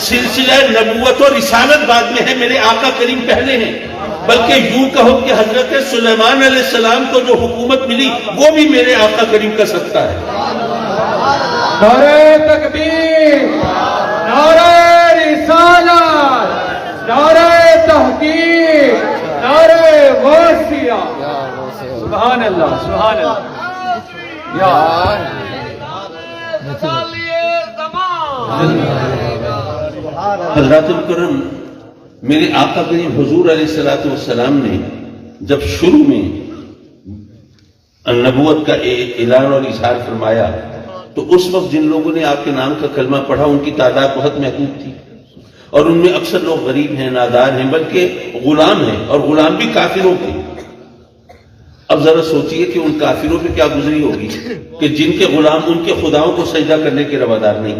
Speaker 1: سلسلہ نبوت و رسالت بعد میں ہے، میرے آقا کریم پہلے ہیں، بلکہ یوں کہو کہ حضرت سلیمان علیہ السلام کو جو حکومت ملی وہ بھی میرے آقا کریم کا صدقہ ہے۔
Speaker 2: نعرہ تکبیر، نعرہ رسالت، نعرہ تحقیق، نعرہ غوثیہ، سبحان اللہ، سبحان اللہ، یا
Speaker 1: حضرات مکرم، میرے آقا کریم حضور علیہ السلام نے جب شروع میں نبوت کا اعلان اور اظہار فرمایا تو اس وقت جن لوگوں نے آپ کے نام کا کلمہ پڑھا ان کی تعداد بہت محدود تھی، اور ان میں اکثر لوگ غریب ہیں، نادار ہیں، بلکہ غلام ہیں، اور غلام بھی کافروں کے۔ اب ذرا سوچئے کہ ان کافروں پہ کیا گزری ہوگی کہ جن کے غلام ان کے خداؤں کو سجدہ کرنے کے روادار نہیں۔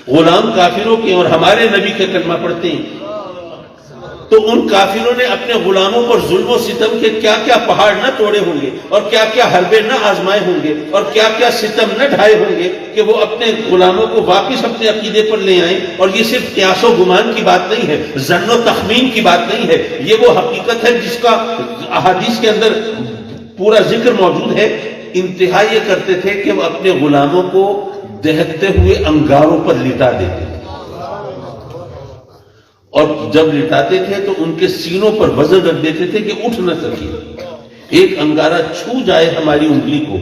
Speaker 1: غلام کافروں کے اور ہمارے نبی کے کلمہ پڑھتے ہیں، تو ان کافروں نے اپنے غلاموں پر ظلم و ستم کے کیا کیا پہاڑ نہ توڑے ہوں گے، اور کیا کیا حربے نہ آزمائے ہوں گے، اور کیا کیا ستم نہ ڈھائے ہوں گے کہ وہ اپنے غلاموں کو واپس اپنے عقیدے پر لے آئیں۔ اور یہ صرف قیاس و گمان کی بات نہیں ہے، ظن و تخمین کی بات نہیں ہے، یہ وہ حقیقت ہے جس کا احادیث کے اندر پورا ذکر موجود ہے۔ انتہا یہ کرتے تھے کہ وہ اپنے غلاموں کو دہتے ہوئے انگاروں پر لٹا دیتے تھے، اور جب لٹاتے تھے تو ان کے سینوں پر وزن رکھ دیتے تھے کہ اٹھ نہ سکے. ایک انگارہ چھو جائے ہماری انگلی کو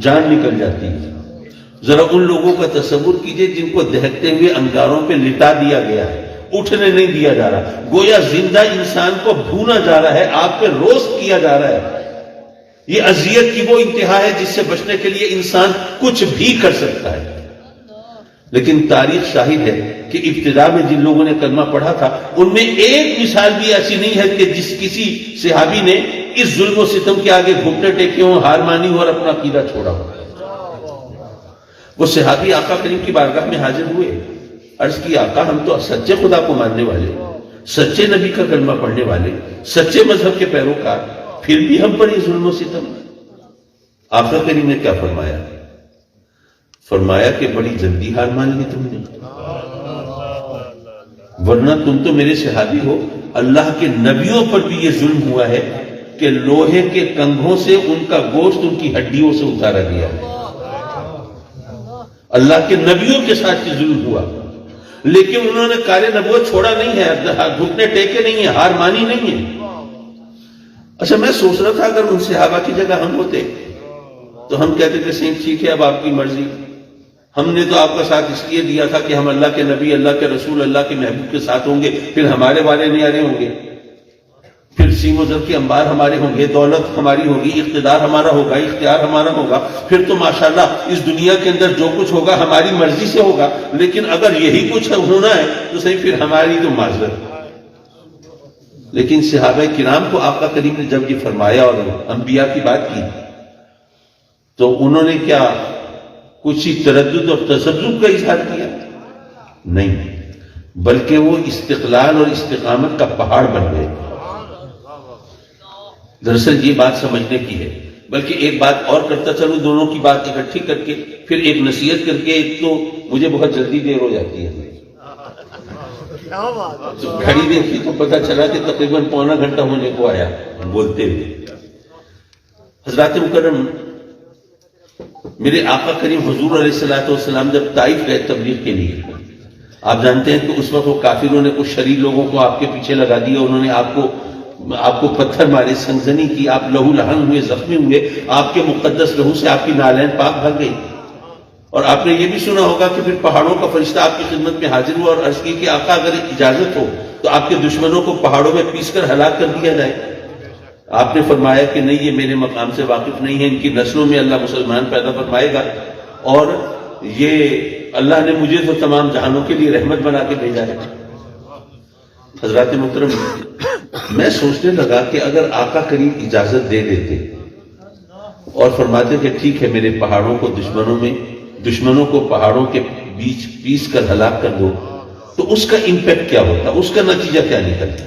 Speaker 1: جان نکل جاتی ہے. ذرا ان لوگوں کا تصور کیجئے جن کو دہتے ہوئے انگاروں پہ لٹا دیا گیا ہے، اٹھنے نہیں دیا جا رہا، گویا زندہ انسان کو بھونا جا رہا ہے، آگ پہ روسٹ کیا جا رہا ہے. یہ اذیت کی وہ انتہا ہے جس سے بچنے کے لیے انسان کچھ بھی کر سکتا ہے. لیکن تاریخ شاہد ہے کہ ابتدا میں جن لوگوں نے کلمہ پڑھا تھا ان میں ایک مثال بھی ایسی نہیں ہے کہ جس کسی صحابی نے اس ظلم و ستم کے آگے گھٹنے ٹیکے ہوں، ہار مانی ہو اور اپنا عقیدہ چھوڑا ہو. وہ صحابی آقا کریم کی بارگاہ میں حاضر ہوئے، عرض کی آقا ہم تو سچے خدا کو ماننے والے، سچے نبی کا کلمہ پڑھنے والے، سچے مذہب کے پیروکار، پھر بھی ہم پر یہ ظلم و ستم. آقا کریم نے کیا فرمایا؟ فرمایا کہ بڑی جلدی ہار مان لی تم نے، ورنہ تم تو میرے صحابی ہو. اللہ کے نبیوں پر بھی یہ ظلم ہوا ہے کہ لوہے کے کنگھوں سے ان کا گوشت ان کی ہڈیوں سے اتارا گیا ہے. اللہ کے نبیوں کے ساتھ یہ ظلم ہوا، لیکن انہوں نے کار نبوت چھوڑا نہیں ہے، گھٹنے ٹیکے نہیں ہیں، ہار مانی نہیں ہے. اچھا میں سوچ رہا تھا اگر ان صحابہ کی جگہ ہم ہوتے تو ہم کہتے کہ سینٹ ٹھیک ہے اب آپ کی مرضی، ہم نے تو آپ کا ساتھ اس لیے دیا تھا کہ ہم اللہ کے نبی، اللہ کے رسول، اللہ کے محبوب کے ساتھ ہوں گے، پھر ہمارے والے نیارے ہوں گے، پھر سیم و زر کے انبار ہمارے ہوں گے، دولت ہماری ہوگی، اقتدار ہمارا ہوگا، اختیار ہمارا ہوگا، پھر تو ماشاءاللہ اس دنیا کے اندر جو کچھ ہوگا ہماری مرضی سے ہوگا. لیکن اگر یہی کچھ ہونا ہے تو صحیح پھر ہماری تو معذرت. لیکن صحابہ کرام کو آقا کریم نے جب یہ فرمایا اور انبیاء کی بات کی تو انہوں نے کیا کچھ تردد اور تذبذب کا اظہار کیا؟ نہیں، بلکہ وہ استقلال اور استقامت کا پہاڑ بن گئے. دراصل یہ بات سمجھنے کی ہے. بلکہ ایک بات اور کرتا چلوں، دونوں کی بات اکٹھی کر کے پھر ایک نصیحت کر کے. ایک تو مجھے بہت جلدی دیر ہو جاتی ہے، گھڑی دیکھی تو پتہ چلا کہ تقریباً پونا گھنٹہ ہونے کو آیا بولتے ہوئے. حضرات مکرم، میرے آقا کریم حضور علیہ الصلوۃ والسلام جب طائف گئے تبلیغ کے لیے، آپ جانتے ہیں کہ اس وقت وہ کافروں نے کچھ شریر لوگوں کو آپ کے پیچھے لگا دیا، انہوں نے آپ کو پتھر مارے، سنگزنی کی، آپ لہو لہنگ ہوئے، زخمی ہوئے، آپ کے مقدس لہو سے آپ کی نالین پاک بھر گئی. اور آپ نے یہ بھی سنا ہوگا کہ پھر پہاڑوں کا فرشتہ آپ کی خدمت میں حاضر ہوا اور عرض کی کہ آقا اگر اجازت ہو تو آپ کے دشمنوں کو پہاڑوں میں پیس کر ہلاک کر دیا جائے. آپ نے فرمایا کہ نہیں، یہ میرے مقام سے واقف نہیں ہے، ان کی نسلوں میں اللہ مسلمان پیدا فرمائے گا، اور یہ اللہ نے مجھے تو تمام جہانوں کے لیے رحمت بنا کے بھیجا ہے. حضرات محترم، میں سوچنے لگا کہ اگر آقا کریم اجازت دے دیتے اور فرماتے کہ ٹھیک ہے میرے پہاڑوں کو دشمنوں کو پہاڑوں کے بیچ پیس کر ہلاک کر دو، تو اس کا امپیکٹ کیا ہوتا، اس کا نتیجہ کیا نکلتا.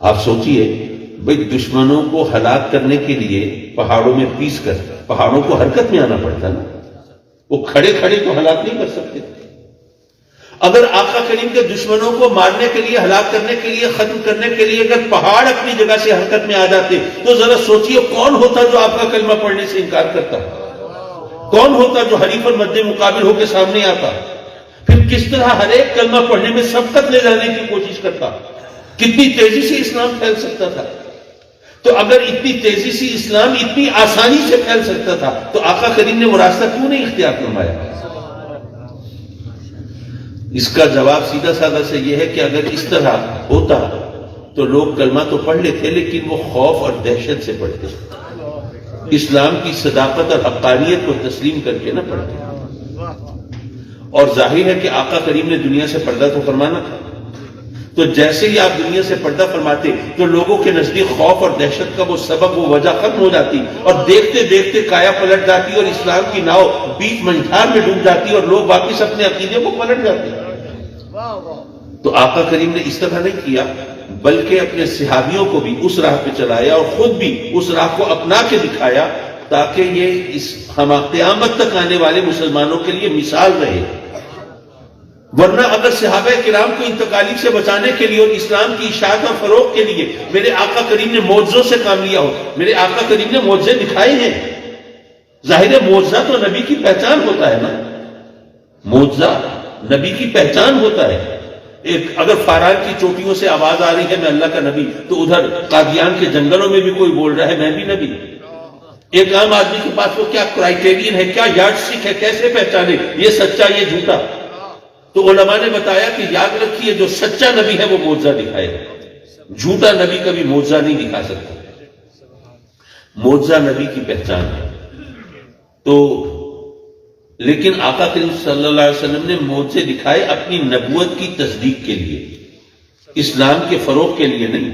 Speaker 1: آپ سوچئے بھئی دشمنوں کو ہلاک کرنے کے لیے پہاڑوں میں پیس کر پہاڑوں کو حرکت میں آنا پڑتا نا، وہ کھڑے کھڑے کو ہلاک نہیں کر سکتے. اگر آقا کریم کے دشمنوں کو مارنے کے لیے، ہلاک کرنے کے لیے، ختم کرنے کے لیے اگر پہاڑ اپنی جگہ سے حرکت میں آ جاتے تو ذرا سوچئے کون ہوتا جو آپ کا کلمہ پڑھنے سے انکار کرتا، کون ہوتا جو حریف مد مقابل ہو کے سامنے آتا، پھر کس طرح ہر ایک کلمہ پڑھنے میں سبقت لے جانے کی کوشش کرتا، کتنی تیزی سے اسلام پھیل سکتا تھا. تو اگر اتنی تیزی سے اسلام اتنی آسانی سے پھیل سکتا تھا تو آقا کریم نے وہ راستہ کیوں نہیں اختیار فرمایا؟ اس کا جواب سیدھا سادہ سے یہ ہے کہ اگر اس طرح ہوتا تو لوگ کلمہ تو پڑھ لیتے لیکن وہ خوف اور دہشت سے پڑھتے، اسلام کی صداقت اور حقانیت کو تسلیم کر کے نہ پڑھتے. اور ظاہر ہے کہ آقا کریم نے دنیا سے پردہ تو فرمانا تھا، تو جیسے ہی آپ دنیا سے پردہ فرماتے تو لوگوں کے نزدیک خوف اور دہشت کا وہ سبب، وہ وجہ ختم ہو جاتی اور دیکھتے دیکھتے کایا پلٹ جاتی اور اسلام کی ناؤ بیچ منجھار میں ڈوب جاتی اور لوگ واپس اپنے عقیدے کو پلٹ جاتے. تو آقا کریم نے اس طرح نہیں کیا، بلکہ اپنے صحابیوں کو بھی اس راہ پہ چلایا اور خود بھی اس راہ کو اپنا کے دکھایا تاکہ یہ اس قیامت تک آنے والے مسلمانوں کے لیے مثال رہے. ورنہ اگر صحابہ کرام کو انتقالی سے بچانے کے لیے اور اسلام کی اشاعت اور فروغ کے لیے میرے آقا کریم نے معجزوں سے کام لیا ہو، میرے آقا کریم نے معجزے دکھائے ہیں، ظاہر ہے معجزہ تو نبی کی پہچان ہوتا ہے نا، معجزہ نبی کی پہچان ہوتا ہے. ایک اگر فاران کی چوٹیوں سے آواز آ رہی ہے میں اللہ کا نبی، تو ادھر قادیان کے جنگلوں میں بھی کوئی بول رہا ہے میں بھی نبی. ایک عام آدمی کے پاس وہ کیا کرائیٹیرین ہے، کیا یارڈ اسٹک ہے، کیسے پہچانے یہ سچا یہ جھوٹا؟ تو علماء نے بتایا کہ یاد رکھیے جو سچا نبی ہے وہ معجزہ دکھائے گا، جھوٹا نبی کبھی معجزہ نہیں دکھا سکتا. معجزہ نبی کی پہچان ہے. تو لیکن آقا کریم صلی اللہ علیہ وسلم نے معجزے دکھائے اپنی نبوت کی تصدیق کے لیے، اسلام کے فروغ کے لیے نہیں.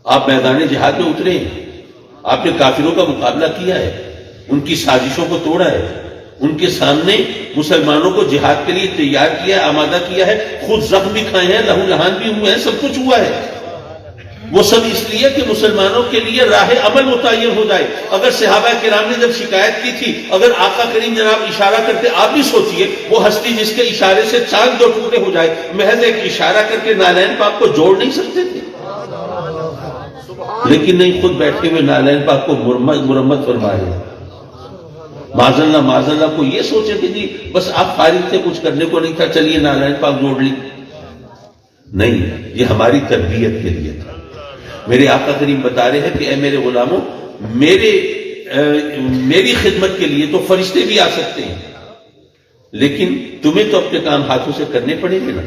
Speaker 1: آپ میدان جہاد میں اترے ہیں، آپ نے کافروں کا مقابلہ کیا ہے، ان کی سازشوں کو توڑا ہے، ان کے سامنے مسلمانوں کو جہاد کے لیے تیار کیا ہے، آمادہ کیا ہے، خود زخم بھی کھائے ہیں، لہو لہان بھی ہوئے ہیں، سب کچھ ہوا ہے. وہ سب اس لیے کہ مسلمانوں کے لیے راہ عمل متعین ہو جائے. اگر صحابہ کرام نے جب شکایت کی تھی، اگر آقا کریم جناب اشارہ کرتے، آپ بھی سوچئے وہ ہستی جس کے اشارے سے چاند دو ٹکڑے ہو جائے، محض ایک اشارہ کر کے نالین پاک کو جوڑ نہیں سکتے تھے؟ لیکن نہیں، خود بیٹھے ہوئے نالین پاک کو مرمت فرما رہے ہیں. معاذ اللہ کو یہ سوچے کہ جی بس آپ فارغ تھے، کچھ کرنے کو نہیں تھا، چلیے نالین پاک جوڑ لی. نہیں، یہ ہماری تربیت کے لیے تھا. میرے آقا کریم بتا رہے ہیں کہ اے میرے غلاموں، میری خدمت کے لیے تو فرشتے بھی آ سکتے ہیں، لیکن تمہیں تو اپنے کام ہاتھوں سے کرنے پڑیں گے نا.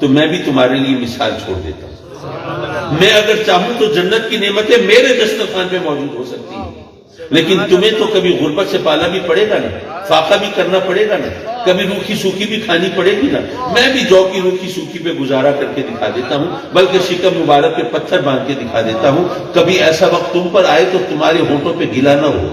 Speaker 1: تو میں بھی تمہارے لیے مثال چھوڑ دیتا ہوں. میں اگر چاہوں تو جنت کی نعمتیں میرے دسترخوان پہ موجود ہو سکتی ہیں، لیکن تمہیں تو کبھی غربت سے پالا بھی پڑے گا نا، فاقہ بھی کرنا پڑے گا نا، کبھی روکھی سوکھی بھی کھانی پڑے گی نا. میں بھی جو کی روکھی سوکھی پہ گزارا کر کے دکھا دیتا ہوں، بلکہ شکم مبارک پہ پتھر باندھ کے دکھا دیتا ہوں. کبھی ایسا وقت تم پر آئے تو تمہارے ہونٹوں پہ گلا نہ ہو.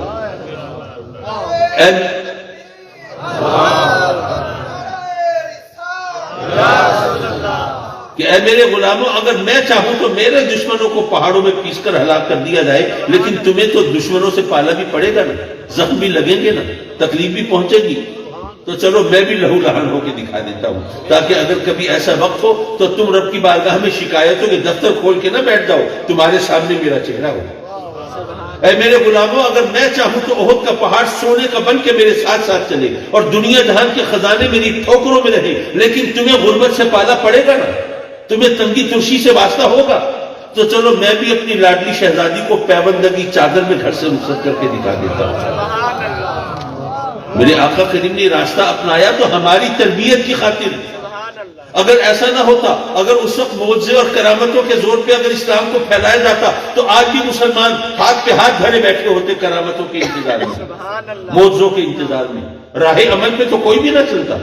Speaker 1: کہ اے میرے غلاموں، اگر میں چاہوں تو میرے دشمنوں کو پہاڑوں میں پیس کر ہلاک کر دیا جائے، لیکن تمہیں تو دشمنوں سے پالا بھی پڑے گا نا، زخم بھی لگیں گے نا، تکلیف بھی پہنچے گی. تو چلو میں بھی لہو لہان ہو کے دکھا دیتا ہوں، تاکہ اگر کبھی ایسا وقت ہو تو تم رب کی بارگاہ میں شکایتوں کے دفتر کھول کے نہ بیٹھ جاؤ، تمہارے سامنے میرا چہرہ ہو. اے میرے غلاموں، اگر میں چاہوں تو احد کا پہاڑ سونے کا بن کے میرے ساتھ ساتھ چلے اور دنیا جہان کے خزانے میری ٹھوکروں میں رہے، لیکن تمہیں غربت سے پالا پڑے گا نا، تمہیں تنگی ترشی سے واسطہ ہوگا. تو چلو میں بھی اپنی لاڈلی شہزادی کو پیوندگی چادر میں گھر سے رخصت کر کے دکھا دیتا ہوں. میرے آقا کریم نے راستہ اپنایا تو ہماری تربیت کی خاطر. اگر ایسا نہ ہوتا، اگر اس وقت معجزے اور کرامتوں کے زور پہ اگر اسلام کو پھیلایا جاتا، تو آج بھی مسلمان ہاتھ پہ ہاتھ دھرے بیٹھے ہوتے کرامتوں کے انتظار میں، معجزوں کے انتظار میں. راہ عمل پہ تو کوئی بھی نہ چلتا.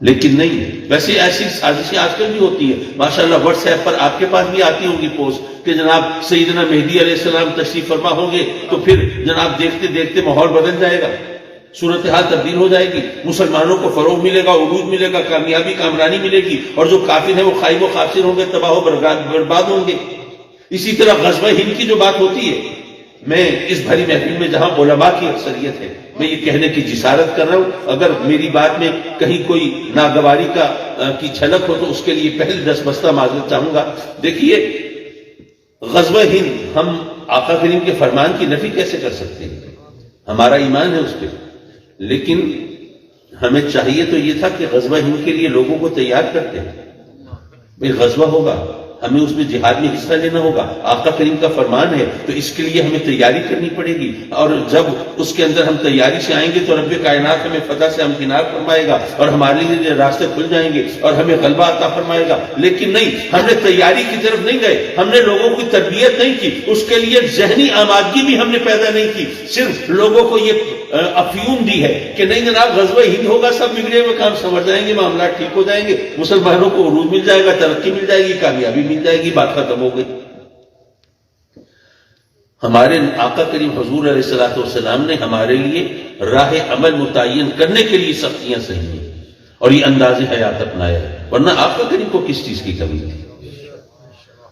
Speaker 1: لیکن نہیں، ویسے ایسی سازشیں آج کل بھی ہوتی ہیں. ماشاءاللہ واٹس ایپ پر آپ کے پاس بھی آتی ہوں گی پوسٹ کہ جناب سیدنا مہدی علیہ السلام تشریف فرما ہوں گے، تو پھر جناب دیکھتے دیکھتے ماحول بدل جائے گا، صورتحال تبدیل ہو جائے گی، مسلمانوں کو فروغ ملے گا، عروج ملے گا، کامیابی کامرانی ملے گی، اور جو کافر ہیں وہ خائب و خاسر ہوں گے، تباہ و برباد ہوں گے. اسی طرح غزوہ ہند کی جو بات ہوتی ہے، میں اس بھری محفل میں جہاں علماء کی اکثریت ہے، میں یہ کہنے کی جسارت کر رہا ہوں، اگر میری بات میں کہیں کوئی ناگواری کی جھلک ہو تو اس کے لیے پہلے دس بستہ معذرت چاہوں گا. دیکھیے، غزوہ ہند ہم آقا کریم کے فرمان کی نفی کیسے کر سکتے ہیں؟ ہمارا ایمان ہے اس پہ، لیکن ہمیں چاہیے تو یہ تھا کہ غزوہ ہند کے لیے لوگوں کو تیار کرتے ہیں. بھئی غزوہ ہوگا، ہمیں اس میں جہاد میں حصہ لینا ہوگا، آقا کریم کا فرمان ہے، تو اس کے لیے ہمیں تیاری کرنی پڑے گی. اور جب اس کے اندر ہم تیاری سے آئیں گے تو رب کائنات ہمیں فتح سے ہمکنار فرمائے گا، اور ہمارے لیے راستے کھل جائیں گے اور ہمیں غلبہ عطا فرمائے گا. لیکن نہیں، ہم نے تیاری کی طرف نہیں گئے، ہم نے لوگوں کی تربیت نہیں کی، اس کے لیے ذہنی آمادگی بھی ہم نے پیدا نہیں کی. صرف لوگوں کو یہ افیون دی ہے کہ نہیں جناب غزوہ ہند ہوگا، سب بگڑے ہوئے کام سمجھ جائیں گے، معاملات ٹھیک ہو جائیں گے، مسلمانوں کو عروج مل جائے گا، ترقی مل جائے گی، کامیابی مل جائے گی، بات ختم ہو گئی. ہمارے آقا کریم حضور علیہ السلام نے ہمارے لیے راہ عمل متعین کرنے کے لیے سختیاں سہی ہیں اور یہ انداز حیات اپنایا ہے، ورنہ آقا کریم کو کس چیز کی کمی تھی؟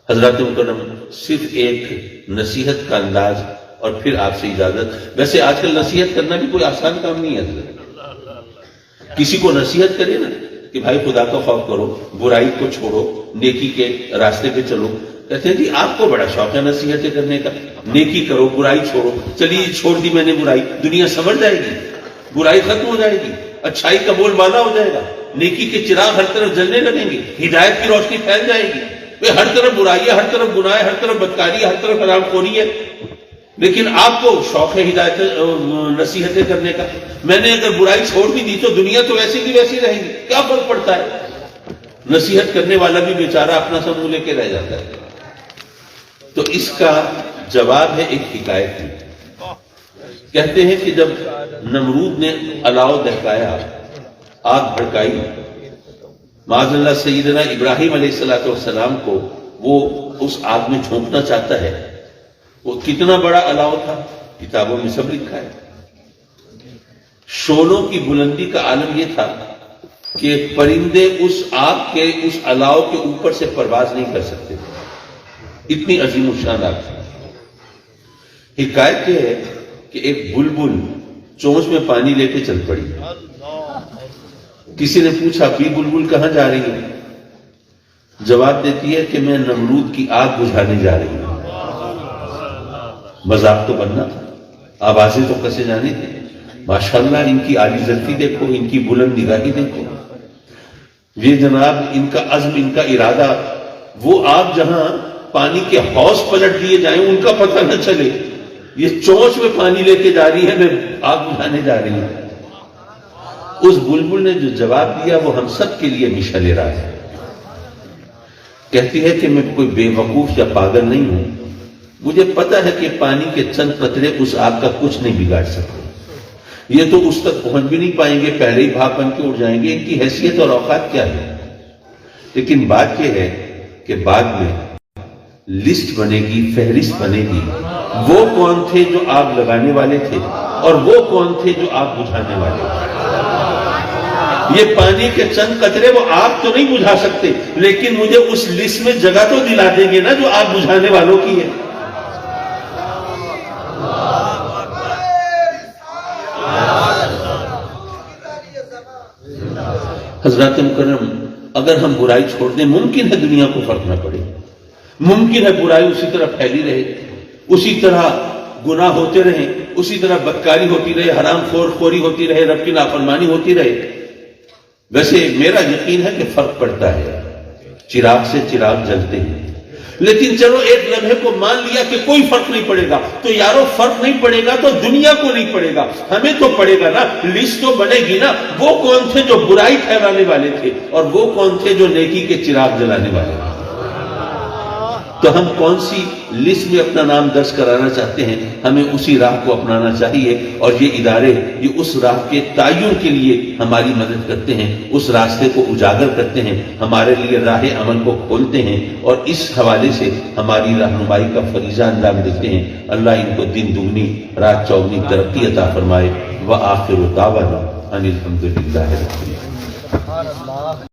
Speaker 1: حضرات مکرم، صرف ایک نصیحت کا انداز اور پھر آپ سے اجازت. ویسے آج کل نصیحت کرنا بھی کوئی آسان کام نہیں ہے. کسی کو نصیحت کرے نا کہ بھائی خدا کا خوف کرو، برائی کو چھوڑو، نیکی کے راستے پہ چلو، کہتے ہیں جی آپ کو بڑا شوق ہے نصیحتیں کرنے کا، نیکی کرو برائی چھوڑو. چلیے چھوڑ دی میں نے برائی، دنیا سمجھ جائے گی، برائی ختم ہو جائے گی، اچھائی کا بول بالا ہو جائے گا، نیکی کے چراغ ہر طرف جلنے لگیں گے، ہدایت کی روشنی پھیل جائے گی. ہر طرف برائی ہے، ہر طرف گناہ ہے، ہر طرف بدکاری ہے، ہر طرف حرام خوری ہے. لیکن آپ کو شوق ہے ہدایت نصیحتیں کرنے کا. میں نے اگر برائی چھوڑ بھی دی تو دنیا تو ویسی کی ویسی رہے گی، کیا فرق پڑتا ہے؟ نصیحت کرنے والا بھی بیچارہ اپنا سب منہ لے کے رہ جاتا ہے. تو اس کا جواب ہے ایک حکایت میں. کہتے ہیں کہ جب نمرود نے الاؤ دہکایا، آگ بھڑکائی، معاذ اللہ سیدنا ابراہیم علیہ السلام کو وہ اس آگ میں جھونکنا چاہتا ہے. وہ کتنا بڑا الاؤ تھا، کتابوں میں سب لکھا ہے. شعلوں کی بلندی کا عالم یہ تھا کہ پرندے اس آگ کے اس الاؤ کے اوپر سے پرواز نہیں کر سکتے، اتنی عظیم الشان آگ تھی. حکایت یہ ہے کہ ایک بلبل چونچ میں پانی لے کے چل پڑی. کسی نے پوچھا بھی بلبل کہاں جا رہی ہے؟ جواب دیتی ہے کہ میں نمرود کی آگ بجھانے جا رہی ہوں. مذاق تو بننا تھا، آوازیں تو کسے جانے تھے. ماشاءاللہ ان کی عالی ظرفی دیکھو، ان کی بلند نگاہی دیکھو. یہ جناب ان کا عزم، ان کا ارادہ. وہ آگ جہاں پانی کے حوض پلٹ دیے جائیں ان کا پتہ نہ چلے، یہ چونچ میں پانی لے کے جا رہی ہے، میں آگ بجھانے جا رہی ہوں. اس بلبل نے جو جواب دیا وہ ہم سب کے لیے مشعل راہ ہے. کہتی ہے کہ میں کوئی بے وقوف یا پاگل نہیں ہوں، مجھے پتہ ہے کہ پانی کے چند قطرے اس آگ کا کچھ نہیں بگاڑ سکتے. یہ تو اس تک پہنچ بھی نہیں پائیں گے، پہلے ہی بھاپ بن کے اڑ جائیں گے. ان کی حیثیت اور اوقات کیا ہے؟ لیکن بات یہ ہے کہ بعد میں لسٹ بنے گی، فہرست بنے گی، وہ کون تھے جو آگ لگانے والے تھے اور وہ کون تھے جو آگ بجھانے والے تھے. یہ پانی کے چند قطرے وہ آگ تو نہیں بجھا سکتے، لیکن مجھے اس لسٹ میں جگہ تو دلا دیں گے نا جو آگ بجھانے والوں کی ہے. حضرات مکرم، اگر ہم برائی چھوڑ دیں، ممکن ہے دنیا کو فرق نہ پڑے، ممکن ہے برائی اسی طرح پھیلی رہے، اسی طرح گناہ ہوتے رہیں، اسی طرح بدکاری ہوتی رہے، حرام خوری ہوتی رہے، رب کی نافرمانی ہوتی رہے. ویسے میرا یقین ہے کہ فرق پڑتا ہے، چراغ سے چراغ جلتے ہیں. لیکن چلو ایک لمحے کو مان لیا کہ کوئی فرق نہیں پڑے گا، تو یارو فرق نہیں پڑے گا تو دنیا کو نہیں پڑے گا، ہمیں تو پڑے گا نا. لسٹ تو بنے گی نا، وہ کون تھے جو برائی پھیلانے والے تھے اور وہ کون تھے جو نیکی کے چراغ جلانے والے تھے. تو ہم کون سی لسٹ میں اپنا نام درج کرانا چاہتے ہیں، ہمیں اسی راہ کو اپنانا چاہیے. اور یہ ادارے یہ اس راہ کے تعین کے لیے ہماری مدد کرتے ہیں، اس راستے کو اجاگر کرتے ہیں، ہمارے لیے راہ عمل کو کھولتے ہیں اور اس حوالے سے ہماری رہنمائی کا فریضہ انجام دیتے ہیں. اللہ ان کو دن دگنی رات چوگنی ترقی عطا فرمائے. وآخر دعوانا ان الحمد للہ رب العالمین.